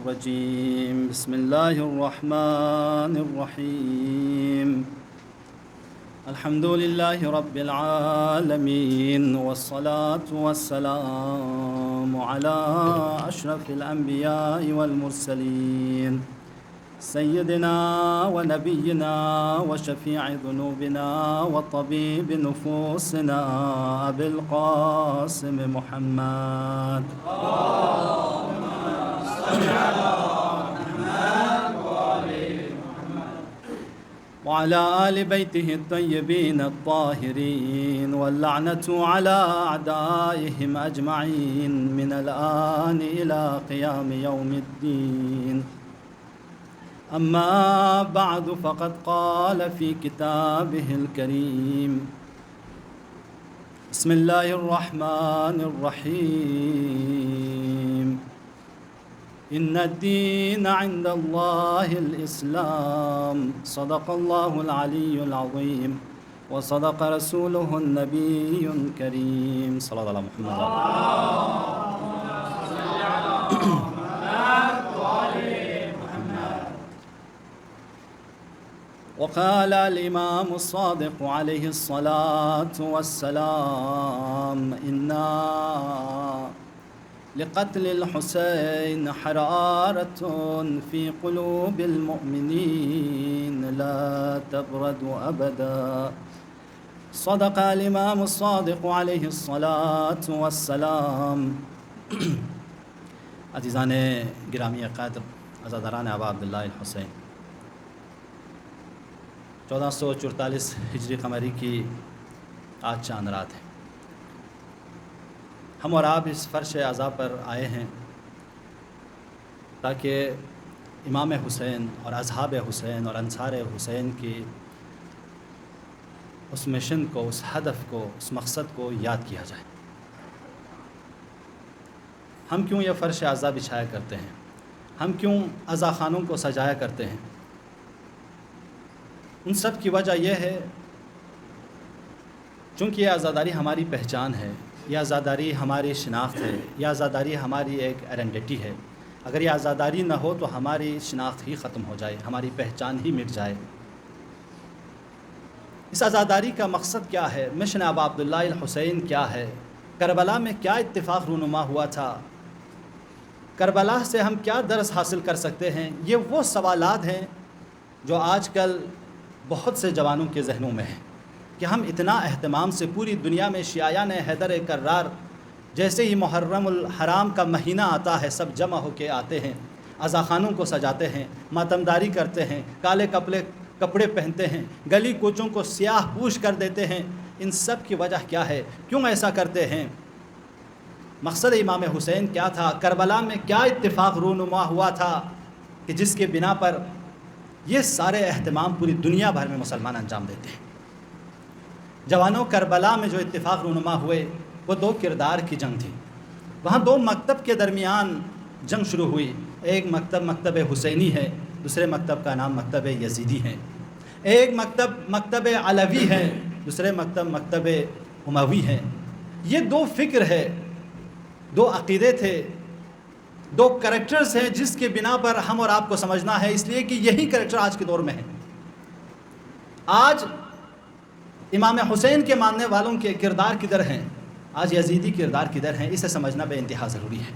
الرجيم بسم الله الرحمن الرحيم الحمد لله رب العالمين والصلاة والسلام على أشرف الأنبياء والمرسلين سيدنا ونبينا وشفيع ذنوبنا وطبيب نفوسنا أبي القاسم محمد وعلى آل بيته الطيبين الطاهرين واللعنة على أعدائهم أجمعين من الآن إلى قيام يوم الدين أما بعد فقد قال في كتابه الكريم بسم الله الرحمن الرحيم إن الدين عند الله الإسلام صدق الله العلي العظيم وصدق رسوله النبي الكريم صلى الله عليه محمد وقال الإمام الصادق عليه الصلاة والسلام إنا لقتل الحسين حرارة في قلوب المؤمنين لا تبرد أبدا صدق الإمام الصادق عليه الصلاة والسلام عزیزان گرامی قدر عزاداران ابا عبداللہ الحسین 1444 ہجری قمری کی آج چاند رات ہے. ہم اور آپ اس فرش عزا پر آئے ہیں تاکہ امام حسین اور اصحاب حسین اور انصار حسین کی اس مشن کو، اس ہدف کو، اس مقصد کو یاد کیا جائے. ہم کیوں یہ فرش عزا بچھایا کرتے ہیں؟ ہم کیوں عزا خانوں کو سجایا کرتے ہیں؟ ان سب کی وجہ یہ ہے چونکہ یہ عزاداری ہماری پہچان ہے، یہ عزاداری ہماری شناخت ہے، یہ عزاداری ہماری ایک آئیڈینٹی ہے. اگر یہ عزاداری نہ ہو تو ہماری شناخت ہی ختم ہو جائے، ہماری پہچان ہی مٹ جائے. اس عزاداری کا مقصد کیا ہے؟ مشن ابا عبداللہ الحسین کیا ہے؟ کربلا میں کیا اتفاق رونما ہوا تھا؟ کربلا سے ہم کیا درس حاصل کر سکتے ہیں؟ یہ وہ سوالات ہیں جو آج کل بہت سے جوانوں کے ذہنوں میں ہیں کہ ہم اتنا اہتمام سے پوری دنیا میں شیعیان حیدر کرار جیسے ہی محرم الحرام کا مہینہ آتا ہے سب جمع ہو کے آتے ہیں، عزا خانوں کو سجاتے ہیں، ماتمداری کرتے ہیں، کالے کپڑے پہنتے ہیں، گلی کوچوں کو سیاہ پوش کر دیتے ہیں. ان سب کی وجہ کیا ہے؟ کیوں ایسا کرتے ہیں؟ مقصد امام حسین کیا تھا؟ کربلا میں کیا اتفاق رونما ہوا تھا کہ جس کے بنا پر یہ سارے اہتمام پوری دنیا بھر میں مسلمان انجام دیتے ہیں؟ جوانوں، کربلا میں جو اتفاق رونما ہوئے وہ دو کردار کی جنگ تھی. وہاں دو مکتب کے درمیان جنگ شروع ہوئی. ایک مکتب حسینی ہے، دوسرے مکتب کا نام مکتب یزیدی ہے. ایک مکتب علوی ہے، دوسرے مکتب اموی ہے. یہ دو فکر ہے، دو عقیدے تھے، دو کریکٹرز ہیں جس کے بنا پر ہم اور آپ کو سمجھنا ہے، اس لیے کہ یہی کریکٹر آج کے دور میں ہے. آج امام حسین کے ماننے والوں کے کردار کدھر ہیں؟ آج یزیدی کردار کدھر ہیں؟ اسے سمجھنا بے انتہا ضروری ہے.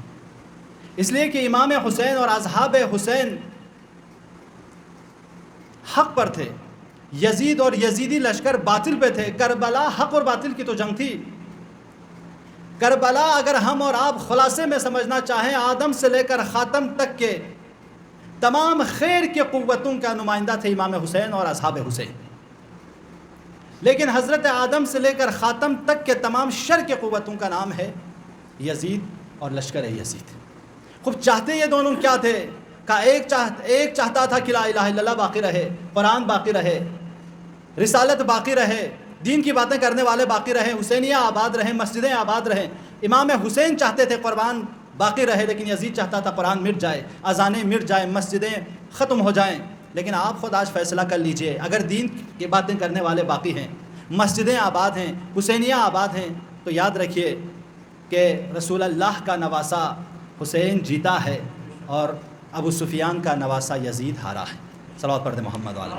اس لیے کہ امام حسین اور اصحاب حسین حق پر تھے، یزید اور یزیدی لشکر باطل پہ تھے. کربلا حق اور باطل کی تو جنگ تھی. کربلا اگر ہم اور آپ خلاصے میں سمجھنا چاہیں، آدم سے لے کر خاتم تک کے تمام خیر کے قوتوں کا نمائندہ تھے امام حسین اور اصحاب حسین. لیکن حضرت آدم سے لے کر خاتم تک کے تمام شر کے قوتوں کا نام ہے یزید اور لشکر یزید. خوب چاہتے یہ دونوں کیا تھے؟ کہ ایک چاہتا تھا کہ لا الہ الا اللہ باقی رہے، قرآن باقی رہے، رسالت باقی رہے، دین کی باتیں کرنے والے باقی رہیں، حسینیہ آباد رہیں، مسجدیں آباد رہیں. امام حسین چاہتے تھے قربان باقی رہے، لیکن یزید چاہتا تھا قرآن مٹ جائے، اذانیں مٹ جائیں، مسجدیں ختم ہو جائیں. لیکن آپ خود آج فیصلہ کر لیجئے، اگر دین کی باتیں کرنے والے باقی ہیں، مسجدیں آباد ہیں، حسینیہ آباد ہیں، تو یاد رکھیے کہ رسول اللہ کا نواسہ حسین جیتا ہے اور ابو سفیان کا نواسہ یزید ہارا ہے۔ صلوات پڑھ دیں محمد والا۔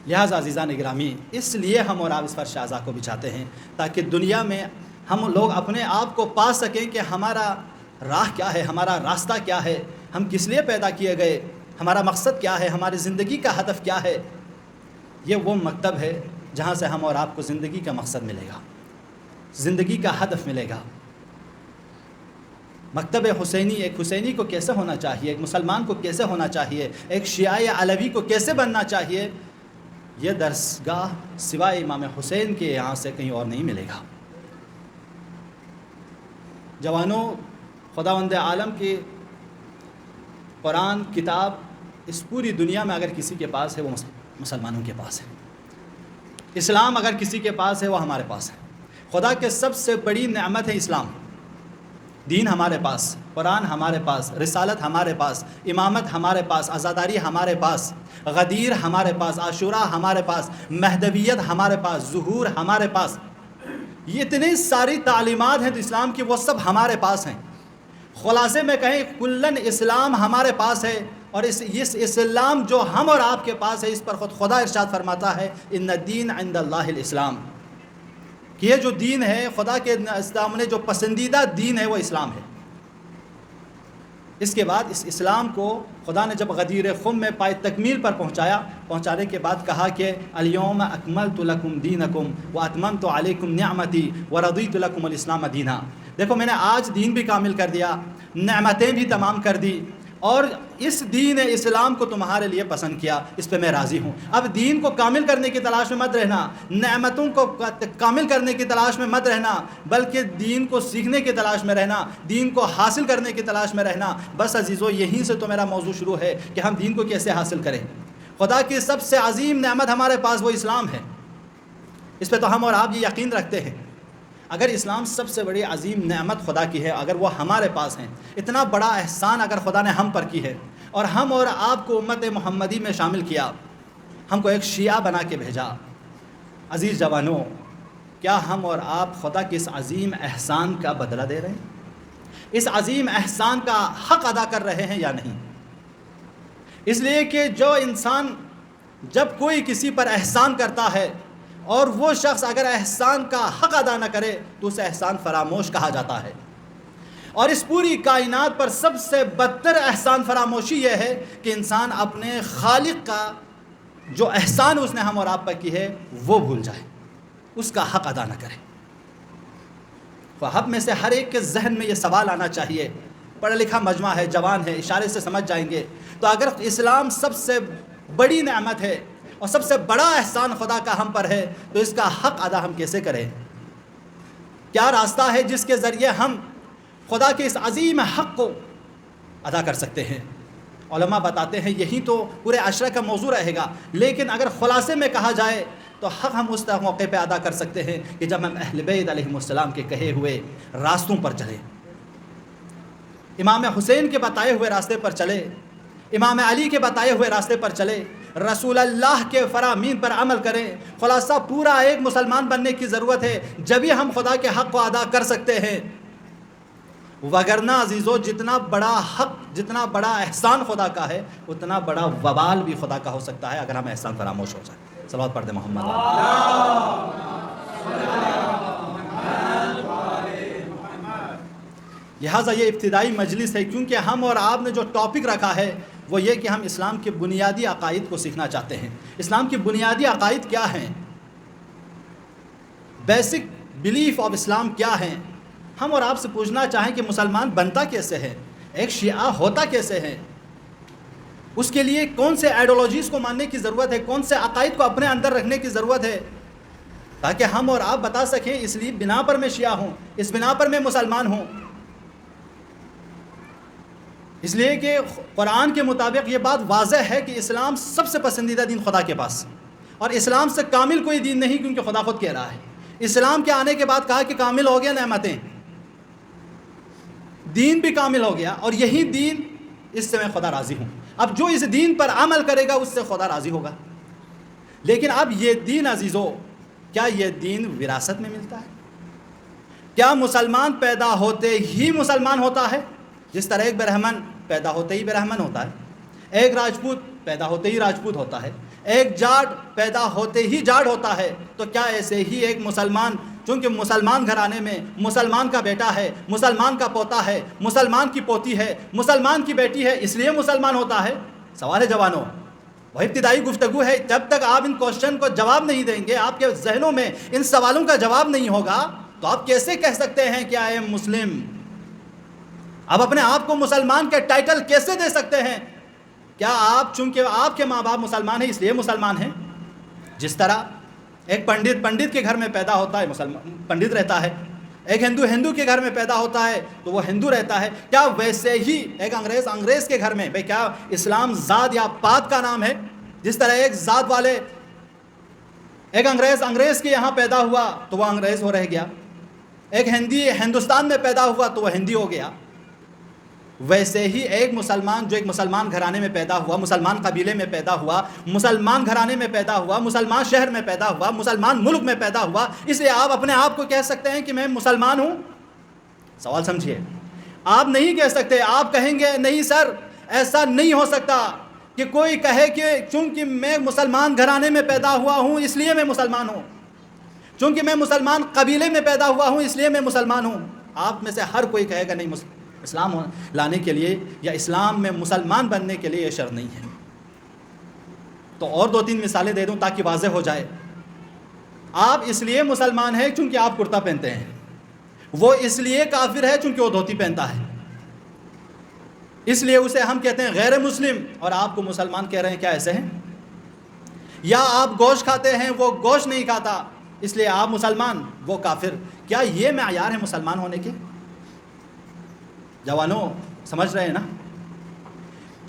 لہٰذا عزیزان گرامی، اس لیے ہم اور آپ اس فرش اعضاء کو بچھاتے ہیں تاکہ دنیا میں ہم لوگ اپنے آپ کو پا سکیں کہ ہمارا راہ کیا ہے، ہمارا راستہ کیا ہے، ہم کس لیے پیدا کیے گئے، ہمارا مقصد کیا ہے، ہماری زندگی کا ہدف کیا ہے۔ یہ وہ مکتب ہے جہاں سے ہم اور آپ کو زندگی کا مقصد ملے گا، زندگی کا ہدف ملے گا۔ مکتب حسینی، ایک حسینی کو کیسے ہونا چاہیے، ایک مسلمان کو کیسے ہونا چاہیے، ایک شیعہ علوی کو کیسے بننا چاہیے، یہ درسگاہ سوائے امام حسین کے یہاں سے کہیں اور نہیں ملے گا۔ جوانوں، خداوند عالم کی قرآن کتاب اس پوری دنیا میں اگر کسی کے پاس ہے وہ مسلمانوں کے پاس ہے۔ اسلام اگر کسی کے پاس ہے وہ ہمارے پاس ہے۔ خدا کے سب سے بڑی نعمت ہے اسلام۔ دین ہمارے پاس، قرآن ہمارے پاس، رسالت ہمارے پاس، امامت ہمارے پاس، عزاداری ہمارے پاس، غدیر ہمارے پاس، عاشورہ ہمارے پاس، مہدویت ہمارے پاس، ظہور ہمارے پاس۔ یہ اتنی ساری تعلیمات ہیں تو اسلام کی، وہ سب ہمارے پاس ہیں۔ خلاصے میں کہیں کلن اسلام ہمارے پاس ہے، اور اس اسلام جو ہم اور آپ کے پاس ہے، اس پر خود خدا ارشاد فرماتا ہے ان الدین عند اللہ الاسلام، کہ یہ جو دین ہے خدا کے اسلام نے جو پسندیدہ دین ہے وہ اسلام ہے۔ اس کے بعد اس اسلام کو خدا نے جب غدیر خم میں پائے تکمیل پر پہنچانے کے بعد کہا کہ الیوم اکملت لکم دینکم واتممت علیکم نعمتی ورضیت لکم الاسلام دینا۔ دیکھو میں نے آج دین بھی کامل کر دیا، نعمتیں بھی تمام کر دی، اور اس دین اسلام کو تمہارے لیے پسند کیا، اس پہ میں راضی ہوں۔ اب دین کو کامل کرنے کی تلاش میں مت رہنا، نعمتوں کو کامل کرنے کی تلاش میں مت رہنا، بلکہ دین کو سیکھنے کی تلاش میں رہنا، دین کو حاصل کرنے کی تلاش میں رہنا۔ بس عزیزو، یہیں سے تو میرا موضوع شروع ہے کہ ہم دین کو کیسے حاصل کریں۔ خدا کی سب سے عظیم نعمت ہمارے پاس وہ اسلام ہے، اس پہ تو ہم اور آپ یہ یقین رکھتے ہیں۔ اگر اسلام سب سے بڑی عظیم نعمت خدا کی ہے، اگر وہ ہمارے پاس ہیں، اتنا بڑا احسان اگر خدا نے ہم پر کی ہے، اور ہم اور آپ کو امت محمدی میں شامل کیا، ہم کو ایک شیعہ بنا کے بھیجا، عزیز جوانوں، کیا ہم اور آپ خدا کے اس عظیم احسان کا بدلہ دے رہے ہیں؟ اس عظیم احسان کا حق ادا کر رہے ہیں یا نہیں؟ اس لیے کہ جو انسان، جب کوئی کسی پر احسان کرتا ہے اور وہ شخص اگر احسان کا حق ادا نہ کرے تو اسے احسان فراموش کہا جاتا ہے۔ اور اس پوری کائنات پر سب سے بدتر احسان فراموشی یہ ہے کہ انسان اپنے خالق کا جو احسان اس نے ہم اور آپ پر کی ہے وہ بھول جائے، اس کا حق ادا نہ کرے۔ ہم میں سے ہر ایک کے ذہن میں یہ سوال آنا چاہیے، پڑھا لکھا مجمع ہے، جوان ہے، اشارے سے سمجھ جائیں گے، تو اگر اسلام سب سے بڑی نعمت ہے اور سب سے بڑا احسان خدا کا ہم پر ہے، تو اس کا حق ادا ہم کیسے کریں؟ کیا راستہ ہے جس کے ذریعے ہم خدا کے اس عظیم حق کو ادا کر سکتے ہیں؟ علماء بتاتے ہیں یہی تو پورے عشرہ کا موضوع رہے گا، لیکن اگر خلاصے میں کہا جائے تو حق ہم اس موقع پہ ادا کر سکتے ہیں کہ جب ہم اہل بیت علیہم السلام کے کہے ہوئے راستوں پر چلیں، امام حسین کے بتائے ہوئے راستے پر چلے، امام علی کے بتائے ہوئے راستے پر چلے، رسول اللہ کے فرامین پر عمل کریں۔ خلاصہ پورا ایک مسلمان بننے کی ضرورت ہے، جبھی ہم خدا کے حق کو ادا کر سکتے ہیں، وگرنہ عزیزو جتنا بڑا حق، جتنا بڑا احسان خدا کا ہے، اتنا بڑا وبال بھی خدا کا ہو سکتا ہے اگر ہم احسان فراموش ہو جائے۔ صلوات پڑھ دیں محمد۔ لہٰذا یہ ابتدائی مجلس ہے، کیونکہ ہم اور آپ نے جو ٹاپک رکھا ہے وہ یہ کہ ہم اسلام کے بنیادی عقائد کو سیکھنا چاہتے ہیں۔ اسلام کی بنیادی عقائد کیا ہیں؟ بیسک بلیف آف اسلام کیا ہیں؟ ہم اور آپ سے پوچھنا چاہیں کہ مسلمان بنتا کیسے ہے، ایک شیعہ ہوتا کیسے ہے، اس کے لیے کون سے آئیڈیالوجیز کو ماننے کی ضرورت ہے، کون سے عقائد کو اپنے اندر رکھنے کی ضرورت ہے، تاکہ ہم اور آپ بتا سکیں اس لیے بنا پر میں شیعہ ہوں، اس بنا پر میں مسلمان ہوں۔ اس لیے کہ قرآن کے مطابق یہ بات واضح ہے کہ اسلام سب سے پسندیدہ دین خدا کے پاس، اور اسلام سے کامل کوئی دین نہیں، کیونکہ خدا خود کہہ رہا ہے اسلام کے آنے کے بعد کہا کہ کامل ہو گیا نعمتیں، دین بھی کامل ہو گیا، اور یہی دین، اس سے میں خدا راضی ہوں۔ اب جو اس دین پر عمل کرے گا اس سے خدا راضی ہوگا۔ لیکن اب یہ دین عزیزو، کیا یہ دین وراثت میں ملتا ہے؟ کیا مسلمان پیدا ہوتے ہی مسلمان ہوتا ہے؟ جس طرح ایک برہمن پیدا ہوتے ہی برہمن ہوتا ہے، ایک راجپوت پیدا ہوتے ہی راجپوت ہوتا ہے، ایک جاٹ پیدا ہوتے ہی جاٹ ہوتا ہے، تو کیا ایسے ہی ایک مسلمان چونکہ مسلمان گھرانے میں مسلمان کا بیٹا ہے، مسلمان کا پوتا ہے، مسلمان کی پوتی ہے، مسلمان کی بیٹی ہے، اس لیے مسلمان ہوتا ہے؟ سوال ہے جوانوں، وہ ابتدائی گفتگو ہے، جب تک آپ ان کوشچن کو جواب نہیں دیں گے، آپ کے ذہنوں میں ان سوالوں کا جواب نہیں ہوگا، تو آپ کیسے کہہ سکتے ہیں کہ آئی ایم مسلم؟ آپ اپنے آپ کو مسلمان کے ٹائٹل کیسے دے سکتے ہیں؟ کیا آپ چونکہ آپ کے ماں باپ مسلمان ہیں اس لیے مسلمان ہیں؟ جس طرح ایک پنڈت کے گھر میں پیدا ہوتا ہے، مسلمان پنڈت رہتا ہے، ایک ہندو کے گھر میں پیدا ہوتا ہے تو وہ ہندو رہتا ہے، کیا ویسے ہی ایک انگریز کے گھر میں، بھئی کیا اسلام ذات یا پات کا نام ہے؟ جس طرح ایک ذات والے ایک انگریز کے یہاں پیدا ہوا تو وہ انگریز ہو رہ گیا، ایک ہندی ہندوستان میں پیدا ہوا تو وہ ہندی ہو گیا، ویسے ہی ایک مسلمان جو ایک مسلمان گھرانے میں پیدا ہوا، مسلمان قبیلے میں پیدا ہوا، مسلمان گھرانے میں پیدا ہوا، مسلمان شہر میں پیدا ہوا، مسلمان ملک میں پیدا ہوا، اس لیے آپ اپنے آپ کو کہہ سکتے ہیں کہ میں مسلمان ہوں؟ سوال سمجھیے، آپ نہیں کہہ سکتے، آپ کہیں گے نہیں سر ایسا نہیں ہو سکتا کہ کوئی کہے کہ چونکہ میں مسلمان گھرانے میں پیدا ہوا ہوں اس لیے میں مسلمان ہوں، چونکہ میں مسلمان قبیلے میں پیدا ہوا ہوں اس لیے میں مسلمان ہوں۔ آپ میں سے ہر کوئی کہے گا نہیں، اسلام لانے کے لیے یا اسلام میں مسلمان بننے کے لیے یہ شرط نہیں ہے۔ تو اور 2-3 مثالیں دے دوں تاکہ واضح ہو جائے۔ آپ اس لیے مسلمان ہیں چونکہ آپ کرتا پہنتے ہیں، وہ اس لیے کافر ہے چونکہ وہ دھوتی پہنتا ہے، اس لیے اسے ہم کہتے ہیں غیر مسلم، اور آپ کو مسلمان کہہ رہے ہیں، کیا ایسے ہیں؟ یا آپ گوشت کھاتے ہیں، وہ گوشت نہیں کھاتا اس لیے آپ مسلمان، وہ کافر، کیا یہ معیار ہے مسلمان ہونے کے؟ جوانوں سمجھ رہے ہیں نا؟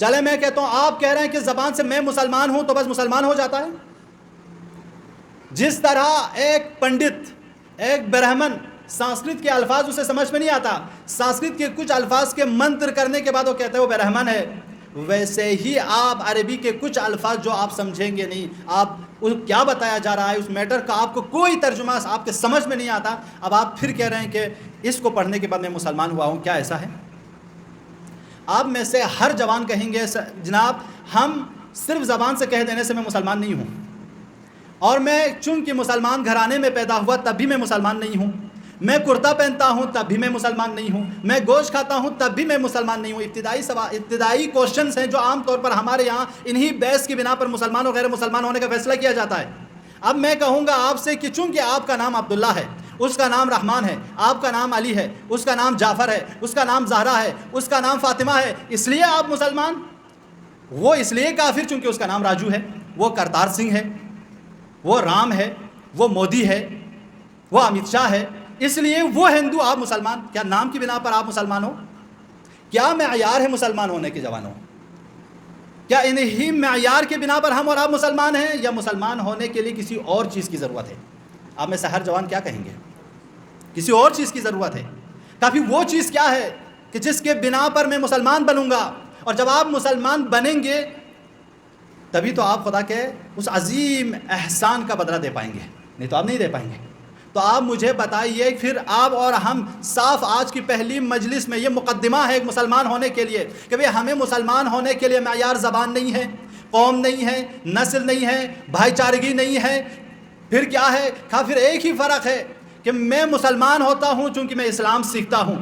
چلے میں کہتا ہوں، آپ کہہ رہے ہیں کہ زبان سے میں مسلمان ہوں تو بس مسلمان ہو جاتا ہے؟ جس طرح ایک پنڈت، ایک برہمن سنسکرت کے الفاظ اسے سمجھ میں نہیں آتا، سنسکرت کے کچھ الفاظ کے منتر کرنے کے بعد وہ کہتا ہے وہ برہمن ہے، ویسے ہی آپ عربی کے کچھ الفاظ جو آپ سمجھیں گے نہیں، آپ کیا بتایا جا رہا ہے اس میٹر کا آپ کو کوئی ترجمہ آپ کے سمجھ میں نہیں آتا، اب آپ پھر کہہ رہے ہیں کہ اس کو پڑھنے کے بعد میں مسلمان ہوا ہوں، کیا ایسا ہے؟ آپ میں سے ہر جوان کہیں گے جناب ہم صرف زبان سے کہہ دینے سے میں مسلمان نہیں ہوں، اور میں چونکہ مسلمان گھرانے میں پیدا ہوا تب بھی میں مسلمان نہیں ہوں، میں کرتا پہنتا ہوں تب بھی میں مسلمان نہیں ہوں، میں گوشت کھاتا ہوں تب بھی میں مسلمان نہیں ہوں۔ ابتدائی کوشچنز ہیں جو عام طور پر ہمارے یہاں انہی بحث کی بنا پر مسلمان اور غیر مسلمان ہونے کا فیصلہ کیا جاتا ہے۔ اب میں کہوں گا آپ سے کہ چونکہ آپ کا نام عبداللہ ہے، اس کا نام رحمان ہے، آپ کا نام علی ہے، اس کا نام جعفر ہے، اس کا نام زہرا ہے، اس کا نام فاطمہ ہے، اس لیے آپ مسلمان، وہ اس لیے کافر چونکہ اس کا نام راجو ہے، وہ کرتار سنگھ ہے، وہ رام ہے، وہ مودی ہے، وہ امت شاہ ہے، اس لیے وہ ہندو، آپ مسلمان، کیا نام کی بنا پر آپ مسلمان ہو؟ کیا معیار ہے مسلمان ہونے کے جوانوں؟ کیا انہی معیار کے بنا پر ہم اور آپ مسلمان ہیں، یا مسلمان ہونے کے لیے کسی اور چیز کی ضرورت ہے؟ آپ میں سے ہر جوان کیا کہیں گے؟ کسی اور چیز کی ضرورت ہے۔ کافی وہ چیز کیا ہے کہ جس کے بنا پر میں مسلمان بنوں گا، اور جب آپ مسلمان بنیں گے تبھی تو آپ خدا کے اس عظیم احسان کا بدلہ دے پائیں گے، نہیں تو آپ نہیں دے پائیں گے۔ تو آپ مجھے بتائیے، پھر آپ اور ہم صاف آج کی پہلی مجلس میں یہ مقدمہ ہے ایک مسلمان ہونے کے لیے کہ بھئی ہمیں مسلمان ہونے کے لیے معیار زبان نہیں ہے، قوم نہیں ہے، نسل نہیں ہے، بھائی چارگی نہیں ہے، پھر کیا ہے؟ پھر ایک ہی فرق ہے کہ میں مسلمان ہوتا ہوں چونکہ میں اسلام سیکھتا ہوں،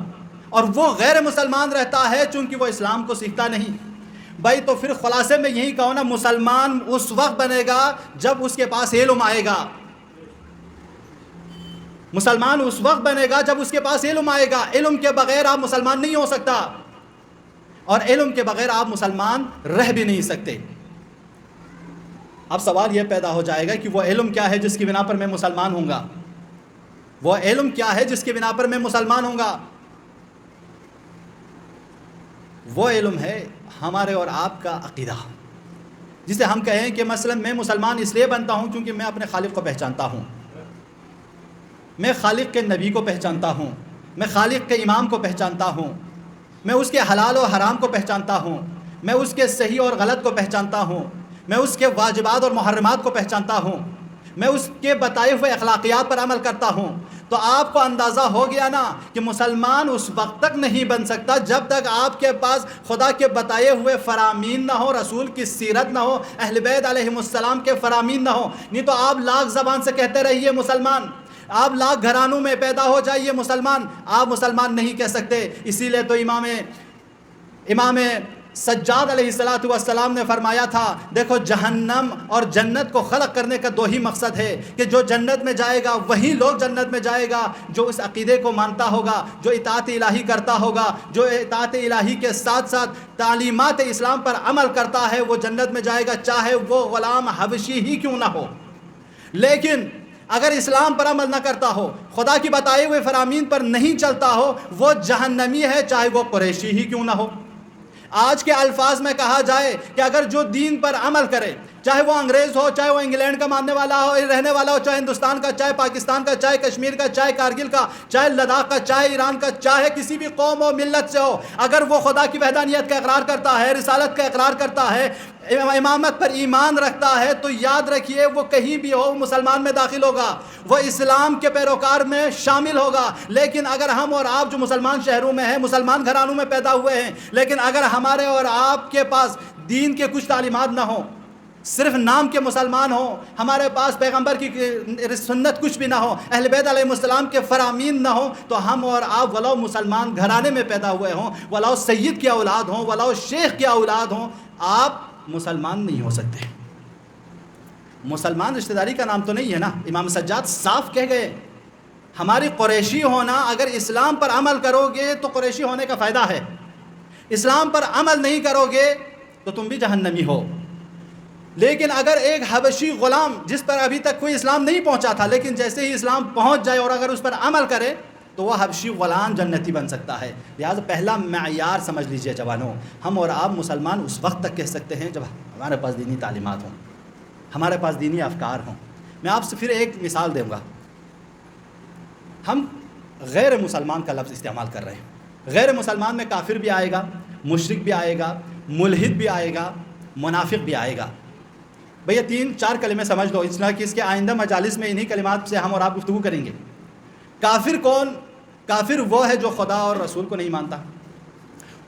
اور وہ غیر مسلمان رہتا ہے چونکہ وہ اسلام کو سیکھتا نہیں۔ بھائی تو پھر خلاصے میں یہی کہوں نا، مسلمان اس وقت بنے گا جب اس کے پاس علم آئے گا، مسلمان اس وقت بنے گا جب اس کے پاس علم آئے گا۔ علم کے بغیر آپ مسلمان نہیں ہو سکتا، اور علم کے بغیر آپ مسلمان رہ بھی نہیں سکتے۔ اب سوال یہ پیدا ہو جائے گا کہ وہ علم کیا ہے جس کی بنا پر میں مسلمان ہوں گا؟ وہ علم کیا ہے جس کی بنا پر میں مسلمان ہوں گا؟ وہ علم ہے ہمارے اور آپ کا عقیدہ، جسے ہم کہیں کہ مثلا میں مسلمان اس لیے بنتا ہوں کیونکہ میں اپنے خالق کو پہچانتا ہوں، میں خالق کے نبی کو پہچانتا ہوں، میں خالق کے امام کو پہچانتا ہوں، میں اس کے حلال و حرام کو پہچانتا ہوں، میں اس کے صحیح اور غلط کو پہچانتا ہوں، میں اس کے واجبات اور محرمات کو پہچانتا ہوں، میں اس کے بتائے ہوئے اخلاقیات پر عمل کرتا ہوں۔ تو آپ کو اندازہ ہو گیا نا کہ مسلمان اس وقت تک نہیں بن سکتا جب تک آپ کے پاس خدا کے بتائے ہوئے فرامین نہ ہو، رسول کی سیرت نہ ہو، اہل بیت علیہم السلام کے فرامین نہ ہو. نہیں تو آپ لاکھ زبان سے کہتے رہیے مسلمان، آپ لاکھ گھرانوں میں پیدا ہو جائیے مسلمان، آپ مسلمان نہیں کہہ سکتے. اسی لیے تو امام سجاد علیہ السلام نے فرمایا تھا، دیکھو جہنم اور جنت کو خلق کرنے کا 2 ہی مقصد ہے کہ جو جنت میں جائے گا وہی لوگ جنت میں جائے گا جو اس عقیدے کو مانتا ہوگا، جو اطاعت الہی کرتا ہوگا، جو اطاعت الہی کے ساتھ ساتھ تعلیمات اسلام پر عمل کرتا ہے وہ جنت میں جائے گا، چاہے وہ غلام حبشی ہی کیوں نہ ہو. لیکن اگر اسلام پر عمل نہ کرتا ہو، خدا کی بتائے ہوئے فرامین پر نہیں چلتا ہو، وہ جہنمی ہے، چاہے وہ قریشی ہی کیوں نہ ہو. آج کے الفاظ میں کہا جائے کہ اگر جو دین پر عمل کرے، چاہے وہ انگریز ہو، چاہے وہ انگلینڈ کا ماننے والا ہو، رہنے والا ہو، چاہے ہندوستان کا، چاہے پاکستان کا، چاہے کشمیر کا، چاہے کارگل کا، چاہے لداخ کا، چاہے ایران کا، چاہے کسی بھی قوم و ملت سے ہو، اگر وہ خدا کی وحدانیت کا اقرار کرتا ہے، رسالت کا اقرار کرتا ہے، امامت پر ایمان رکھتا ہے، تو یاد رکھیے وہ کہیں بھی ہو مسلمان میں داخل ہوگا، وہ اسلام کے پیروکار میں شامل ہوگا. لیکن اگر ہم اور آپ جو مسلمان شہروں میں ہیں، مسلمان گھرانوں میں پیدا ہوئے ہیں، لیکن اگر ہمارے اور آپ کے پاس دین کے کچھ تعلیمات نہ ہوں، صرف نام کے مسلمان ہوں، ہمارے پاس پیغمبر کی سنت کچھ بھی نہ ہو، اہل بیت علیہ السلام کے فرامین نہ ہوں، تو ہم اور آپ ولو مسلمان گھرانے میں پیدا ہوئے ہوں، ولو سید کی اولاد ہوں، ولو شیخ کی اولاد ہوں، آپ مسلمان نہیں ہو سکتے. مسلمان رشتہ داری کا نام تو نہیں ہے نا. امام سجاد صاف کہہ گئے، ہماری قریشی ہونا، اگر اسلام پر عمل کرو گے تو قریشی ہونے کا فائدہ ہے، اسلام پر عمل نہیں کرو گے تو تم بھی جہنمی ہو. لیکن اگر ایک حبشی غلام جس پر ابھی تک کوئی اسلام نہیں پہنچا تھا، لیکن جیسے ہی اسلام پہنچ جائے اور اگر اس پر عمل کرے تو وہ حبشی غلام جنتی بن سکتا ہے. لہٰذا پہلا معیار سمجھ لیجئے جوانوں، ہم اور آپ مسلمان اس وقت تک کہہ سکتے ہیں جب ہمارے پاس دینی تعلیمات ہوں، ہمارے پاس دینی افکار ہوں. میں آپ سے پھر ایک مثال دوں گا. ہم غیر مسلمان کا لفظ استعمال کر رہے ہیں. غیر مسلمان میں کافر بھی آئے گا، مشرک بھی آئے گا، ملحد بھی آئے گا، منافق بھی آئے گا. بھئی 3-4 کلمے سمجھ لو، اس طرح کہ اس کے آئندہ مجالس میں انہی کلمات سے ہم اور آپ گفتگو کریں گے. کافر کون؟ کافر وہ ہے جو خدا اور رسول کو نہیں مانتا.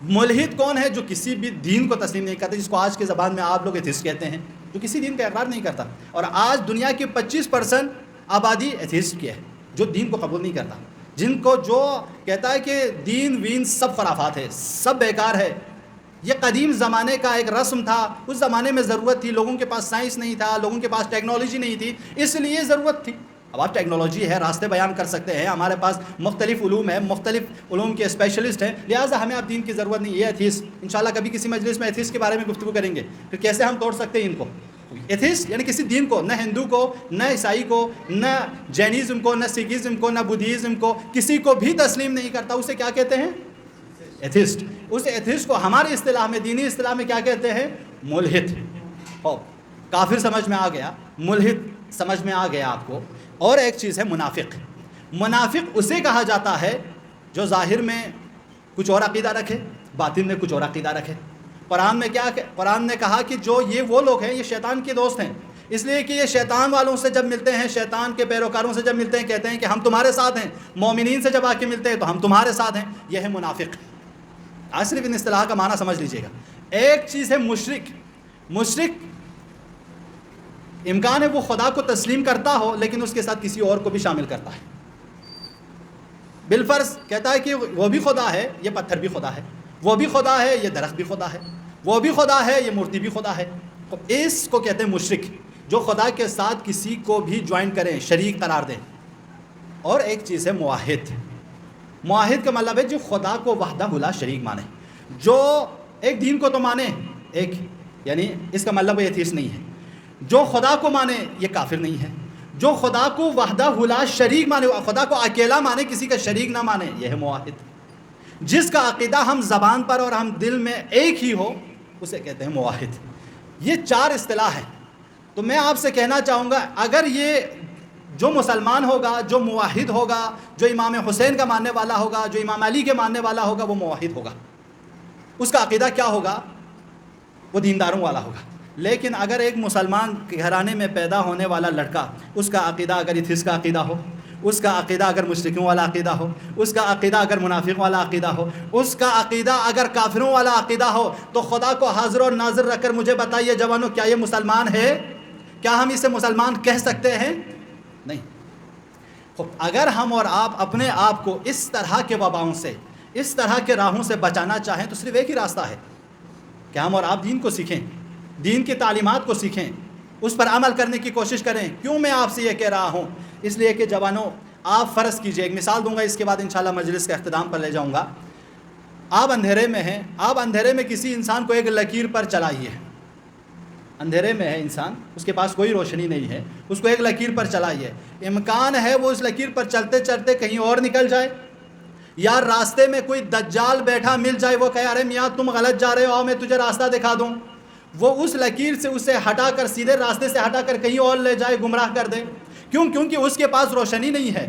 ملحد کون ہے؟ جو کسی بھی دین کو تسلیم نہیں کرتا، جس کو آج کے زبان میں آپ لوگ ایتھسٹ کہتے ہیں، جو کسی دین کا اقرار نہیں کرتا. اور آج دنیا کی 25% آبادی ایتھسٹ کی ہے، جو دین کو قبول نہیں کرتا، جن کو جو کہتا ہے کہ دین وین سب خرافات ہے، سب بیکار ہے. یہ قدیم زمانے کا ایک رسم تھا، اس زمانے میں ضرورت تھی، لوگوں کے پاس سائنس نہیں تھا، لوگوں کے پاس ٹیکنالوجی نہیں تھی، اس لیے ضرورت تھی. اب آپ ٹیکنالوجی ہے، راستے بیان کر سکتے ہیں، ہمارے پاس مختلف علوم ہیں، مختلف علوم کے اسپیشلسٹ ہیں، لہٰذا ہمیں اب دین کی ضرورت نہیں. یہ ایتھیسٹ انشاءاللہ کبھی کسی مجلس میں ایتھیسٹ کے بارے میں گفتگو کریں گے، پھر کیسے ہم توڑ سکتے ہیں ان کو. ایتھیسٹ یعنی کسی دین کو، نہ ہندو کو، نہ عیسائی کو، نہ جینیزم کو، نہ سکھزم کو، نہ بدھیزم کو، کسی کو بھی تسلیم نہیں کرتا، اسے کیا کہتے ہیں؟ ایتھسٹ. اس ایتھسٹ کو ہماری اصطلاح میں، دینی اصطلاح میں کیا کہتے ہیں؟ ملحد. کافر سمجھ میں آ گیا، ملحد سمجھ میں آ گیا آپ کو. اور ایک چیز ہے منافق. منافق اسے کہا جاتا ہے جو ظاہر میں کچھ اور عقیدہ رکھے، باطن میں کچھ اور عقیدہ رکھے. قرآن نے کہا کہ جو یہ وہ لوگ ہیں، یہ شیطان کے دوست ہیں، اس لیے کہ یہ شیطان والوں سے جب ملتے ہیں، شیطان کے پیروکاروں سے جب ملتے ہیں، کہتے ہیں کہ ہم تمہارے ساتھ ہیں. مومنین سے جب آ کے ملتے ہیں تو ہم تمہارے ساتھ ہیں. یہ ہے منافق. آج صرف ان اصطلاح کا معنی سمجھ لیجئے گا. ایک چیز ہے مشرک. مشرک امکان ہے وہ خدا کو تسلیم کرتا ہو لیکن اس کے ساتھ کسی اور کو بھی شامل کرتا ہے. بالفرض کہتا ہے کہ وہ بھی خدا ہے، یہ پتھر بھی خدا ہے، وہ بھی خدا ہے، یہ درخت بھی خدا ہے، وہ بھی خدا ہے، یہ مورتی بھی خدا ہے. اس کو کہتے ہیں مشرک، جو خدا کے ساتھ کسی کو بھی جوائن کریں، شریک قرار دیں. اور ایک چیز ہے موحد. موحد کا مطلب ہے جو خدا کو وحدہ لا شریک مانے، جو ایک دین کو تو مانے ایک، یعنی اس کا مطلب ایتھیسٹ نہیں ہے. جو خدا کو مانے یہ کافر نہیں ہے. جو خدا کو وحدہ لا شریک مانے، خدا کو اکیلا مانے، کسی کا شریک نہ مانے، یہ ہے موحد. جس کا عقیدہ ہم زبان پر اور ہم دل میں ایک ہی ہو اسے کہتے ہیں موحد. یہ 4 اصطلاح ہیں. تو میں آپ سے کہنا چاہوں گا، اگر یہ جو مسلمان ہوگا، جو موحد ہوگا، جو امام حسین کا ماننے والا ہوگا، جو امام علی کے ماننے والا ہوگا، وہ موحد ہوگا. اس کا عقیدہ کیا ہوگا؟ وہ دینداروں والا ہوگا. لیکن اگر ایک مسلمان گھرانے میں پیدا ہونے والا لڑکا، اس کا عقیدہ اگر ایتھسٹ کا عقیدہ ہو، اس کا عقیدہ اگر مشرکوں والا عقیدہ ہو، اس کا عقیدہ اگر منافق والا عقیدہ ہو، اس کا عقیدہ اگر کافروں والا عقیدہ ہو، تو خدا کو حاضر اور ناظر رکھ کر مجھے بتائیے جوانوں، کیا یہ مسلمان ہے؟ کیا ہم اسے مسلمان کہہ سکتے ہیں؟ نہیں۔ اگر ہم اور آپ اپنے آپ کو اس طرح کے وباؤں سے، اس طرح کے راہوں سے بچانا چاہیں تو صرف ایک ہی راستہ ہے کہ ہم اور آپ دین کو سیکھیں، دین کی تعلیمات کو سیکھیں، اس پر عمل کرنے کی کوشش کریں۔ کیوں میں آپ سے یہ کہہ رہا ہوں؟ اس لیے کہ جوانوں، آپ فرض کیجئے، ایک مثال دوں گا، اس کے بعد انشاءاللہ مجلس کے اختتام پر لے جاؤں گا۔ آپ اندھیرے میں ہیں، آپ اندھیرے میں کسی انسان کو ایک لکیر پر چلائیے، اندھیرے میں ہے انسان، اس کے پاس کوئی روشنی نہیں ہے، اس کو ایک لکیر پر چلائیے، امکان ہے وہ اس لکیر پر چلتے چلتے کہیں اور نکل جائے، یا راستے میں کوئی دجال بیٹھا مل جائے، وہ کہے ارے میاں تم غلط جا رہے ہو، میں تجھے راستہ دکھا دوں، وہ اس لکیر سے اسے ہٹا کر سیدھے راستے سے ہٹا کر کہیں اور لے جائے، گمراہ کر دے۔ کیونکہ اس کے پاس روشنی نہیں ہے،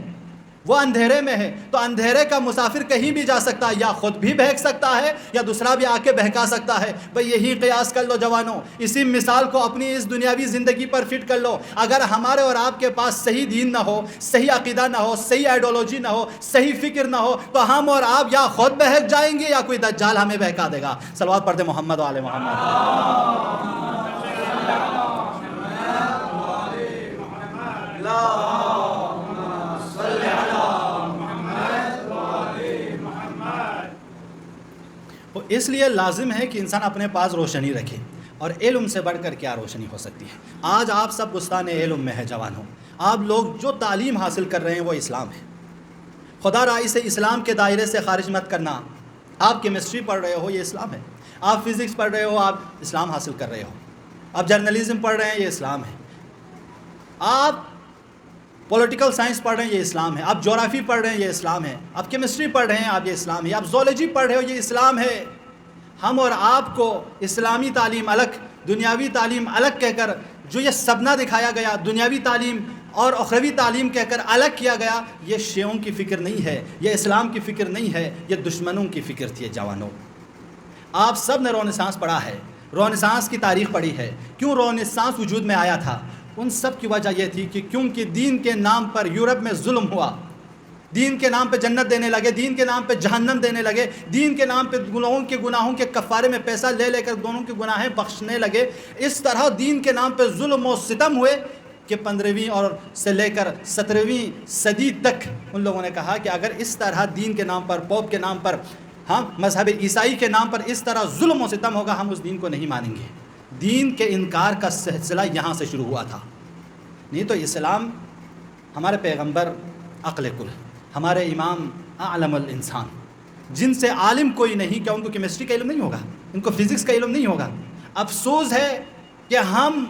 وہ اندھیرے میں ہے۔ تو اندھیرے کا مسافر کہیں بھی جا سکتا ہے، یا خود بھی بہک سکتا ہے یا دوسرا بھی آ کے بہکا سکتا ہے۔ بھئی یہی قیاس کر لو جوانوں، اسی مثال کو اپنی اس دنیاوی زندگی پر فٹ کر لو۔ اگر ہمارے اور آپ کے پاس صحیح دین نہ ہو، صحیح عقیدہ نہ ہو، صحیح آئیڈیالوجی نہ ہو، صحیح فکر نہ ہو، تو ہم اور آپ یا خود بہک جائیں گے یا کوئی دجال ہمیں بہکا دے گا۔ صلوات پڑھ دے محمد و آل محمد۔ تو اس لیے لازم ہے کہ انسان اپنے پاس روشنی رکھے، اور علم سے بڑھ کر کیا روشنی ہو سکتی ہے؟ آج آپ سب بستان علم میں ہے جوانوں، آپ لوگ جو تعلیم حاصل کر رہے ہیں وہ اسلام ہے۔ خدا را اسے اسلام کے دائرے سے خارج مت کرنا۔ آپ کیمسٹری پڑھ رہے ہو، یہ اسلام ہے۔ آپ فزکس پڑھ رہے ہو، آپ اسلام حاصل کر رہے ہو۔ آپ جرنلزم پڑھ رہے ہیں، یہ اسلام ہے۔ آپ پولیٹیکل سائنس پڑھ رہے ہیں، یہ اسلام ہے۔ آپ جغرافی پڑھ رہے ہیں، یہ اسلام ہے۔ آپ کیمسٹری پڑھ رہے ہیں، آپ یہ اسلام ہے۔ آپ زولوجی پڑھ رہے ہو، یہ اسلام ہے۔ ہم اور آپ کو اسلامی تعلیم الگ، دنیاوی تعلیم الگ کہہ کر جو یہ سپنا دکھایا گیا، دنیاوی تعلیم اور اخروی تعلیم کہہ کر الگ کیا گیا، یہ شیعوں کی فکر نہیں ہے، یہ اسلام کی فکر نہیں ہے، یہ دشمنوں کی فکر تھی جوانوں۔ آپ سب نے رونسانس پڑھا ہے، رونسانس کی تاریخ پڑھی ہے۔ کیوں رونسانس وجود میں آیا تھا؟ ان سب کی وجہ یہ تھی کہ کیونکہ دین کے نام پر یورپ میں ظلم ہوا، دین کے نام پہ جنت دینے لگے، دین کے نام پہ جہنم دینے لگے، دین کے نام پہ گناہوں کے کفارے میں پیسہ لے لے کر دونوں کے گناہیں بخشنے لگے۔ اس طرح دین کے نام پہ ظلم و ستم ہوئے کہ 15ویں اور سے لے کر 17ویں صدی تک ان لوگوں نے کہا کہ اگر اس طرح دین کے نام پر، پوپ کے نام پر، مذہب عیسائی کے نام پر اس طرح ظلم و ستم ہوگا، ہم اس دین کو نہیں مانیں گے۔ دین کے انکار کا سلسلہ یہاں سے شروع ہوا تھا۔ نہیں تو اسلام، ہمارے پیغمبر عقل کل، ہمارے امام اعلم الانسان، جن سے عالم کوئی نہیں، کیا ان کو کیمسٹری کا علم نہیں ہوگا؟ ان کو فزکس کا علم نہیں ہوگا؟ افسوس ہے کہ ہم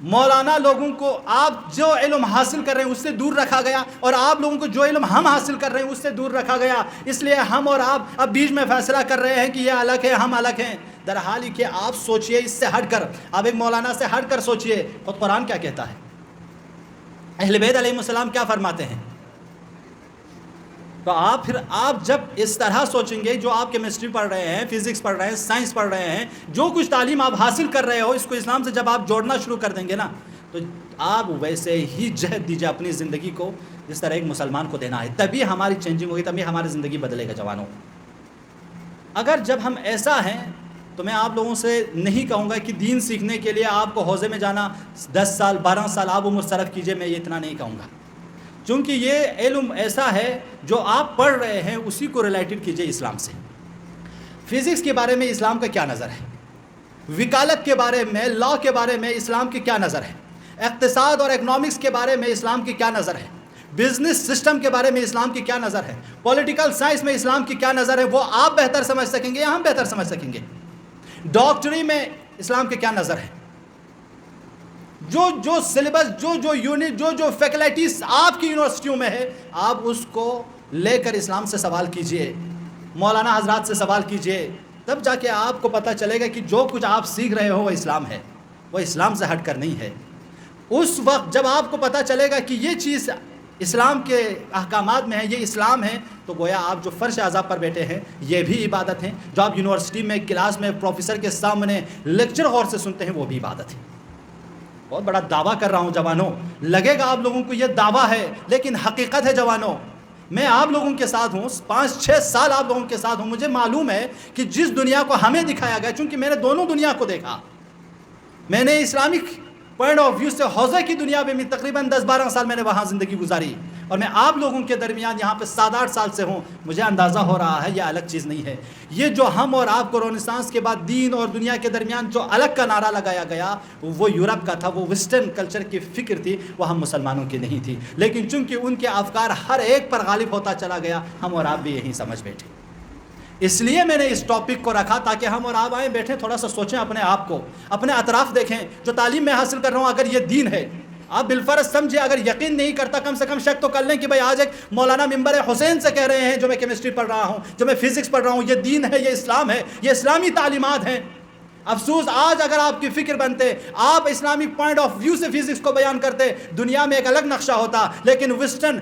مولانا لوگوں کو آپ جو علم حاصل کر رہے ہیں اس سے دور رکھا گیا، اور آپ لوگوں کو جو علم ہم حاصل کر رہے ہیں اس سے دور رکھا گیا۔ اس لیے ہم اور آپ اب بیچ میں فیصلہ کر رہے ہیں کہ یہ الگ ہے، ہم الگ ہیں، در حال کہ آپ سوچئے اس سے ہٹ کر، آپ ایک مولانا سے ہٹ کر سوچئے خود قرآن کیا کہتا ہے، اہل بیت علیہ السلام کیا فرماتے ہیں۔ تو آپ جب اس طرح سوچیں گے، جو آپ کیمسٹری پڑھ رہے ہیں، فزکس پڑھ رہے ہیں، سائنس پڑھ رہے ہیں، جو کچھ تعلیم آپ حاصل کر رہے ہو، اس کو اسلام سے جب آپ جوڑنا شروع کر دیں گے نا، تو آپ ویسے ہی جہد دیجیے اپنی زندگی کو جس طرح ایک مسلمان کو دینا ہے، تبھی ہماری چینجنگ ہوگی، تبھی ہماری زندگی بدلے گا جوانوں۔ اگر جب ہم ایسا ہیں تو میں آپ لوگوں سے نہیں کہوں گا کہ دین سیکھنے کے لیے آپ کو حوزے میں جانا 10 سال 12 سال آپ عمر صرف کیجئے، میں یہ اتنا نہیں کہوں گا، چونکہ یہ علم ایسا ہے جو آپ پڑھ رہے ہیں اسی کو ریلیٹڈ کیجئے اسلام سے۔ فزکس کے بارے میں اسلام کا کیا نظر ہے، وکالت کے بارے میں، لا کے بارے میں اسلام کی کیا نظر ہے، اقتصاد اور اکنامکس کے بارے میں اسلام کی کیا نظر ہے، بزنس سسٹم کے بارے میں اسلام کی کیا نظر ہے، پولیٹیکل سائنس میں اسلام کی کیا نظر ہے، وہ آپ بہتر سمجھ سکیں گے یا ہم بہتر سمجھ سکیں گے۔ ڈاکٹری میں اسلام کی کیا نظر ہے، جو سلیبس، جو یونٹ، جو فیکلٹیز آپ کی یونیورسٹیوں میں ہے، آپ اس کو لے کر اسلام سے سوال کیجئے، مولانا حضرات سے سوال کیجئے، تب جا کے آپ کو پتہ چلے گا کہ جو کچھ آپ سیکھ رہے ہو وہ اسلام ہے، وہ اسلام سے ہٹ کر نہیں ہے۔ اس وقت جب آپ کو پتہ چلے گا کہ یہ چیز اسلام کے احکامات میں ہے، یہ اسلام ہے، تو گویا آپ جو فرش عذاب پر بیٹھے ہیں یہ بھی عبادت ہے، جو آپ یونیورسٹی میں کلاس میں پروفیسر کے سامنے لیکچر غور سے سنتے ہیں وہ بھی عبادت ہے۔ بہت بڑا دعویٰ کر رہا ہوں جوانوں، لگے گا آپ لوگوں کو یہ دعویٰ ہے، لیکن حقیقت ہے جوانوں۔ میں آپ لوگوں کے ساتھ ہوں، 5-6 سال آپ لوگوں کے ساتھ ہوں، مجھے معلوم ہے کہ جس دنیا کو ہمیں دکھایا گیا، چونکہ میں نے دونوں دنیا کو دیکھا، میں نے اسلامک پوائنٹ آف ویو سے حوضہ کی دنیا میں تقریباً 10-12 سال میں نے وہاں زندگی گزاری، اور میں آپ لوگوں کے درمیان یہاں پہ 7-8 سال سے ہوں، مجھے اندازہ ہو رہا ہے یہ الگ چیز نہیں ہے۔ یہ جو ہم اور آپ کو رونسانس کے بعد دین اور دنیا کے درمیان جو الگ کا نعرہ لگایا گیا، وہ یورپ کا تھا، وہ ویسٹرن کلچر کی فکر تھی، وہ ہم مسلمانوں کی نہیں تھی، لیکن چونکہ ان کے افکار ہر ایک پر غالب ہوتا چلا گیا، ہم اور آپ بھی یہی سمجھ بیٹھے۔ اس لیے میں نے اس ٹاپک کو رکھا تاکہ ہم اور آپ آئیں بیٹھیں، تھوڑا سا سوچیں اپنے آپ کو، اپنے اطراف دیکھیں، جو تعلیم میں حاصل کر رہا ہوں اگر یہ دین ہے، آپ بالفرض سمجھے، اگر یقین نہیں کرتا کم سے کم شک تو کر لیں کہ بھائی آج ایک مولانا ممبر حسین سے کہہ رہے ہیں، جو میں کیمسٹری پڑھ رہا ہوں، جو میں فزکس پڑھ رہا ہوں، یہ دین ہے، یہ اسلام ہے، یہ اسلامی تعلیمات ہیں۔ افسوس آج اگر آپ کی فکر بنتے، آپ اسلامک پوائنٹ آف ویو سے فزکس کو بیان کرتے، دنیا میں ایک الگ نقشہ ہوتا، لیکن ویسٹرن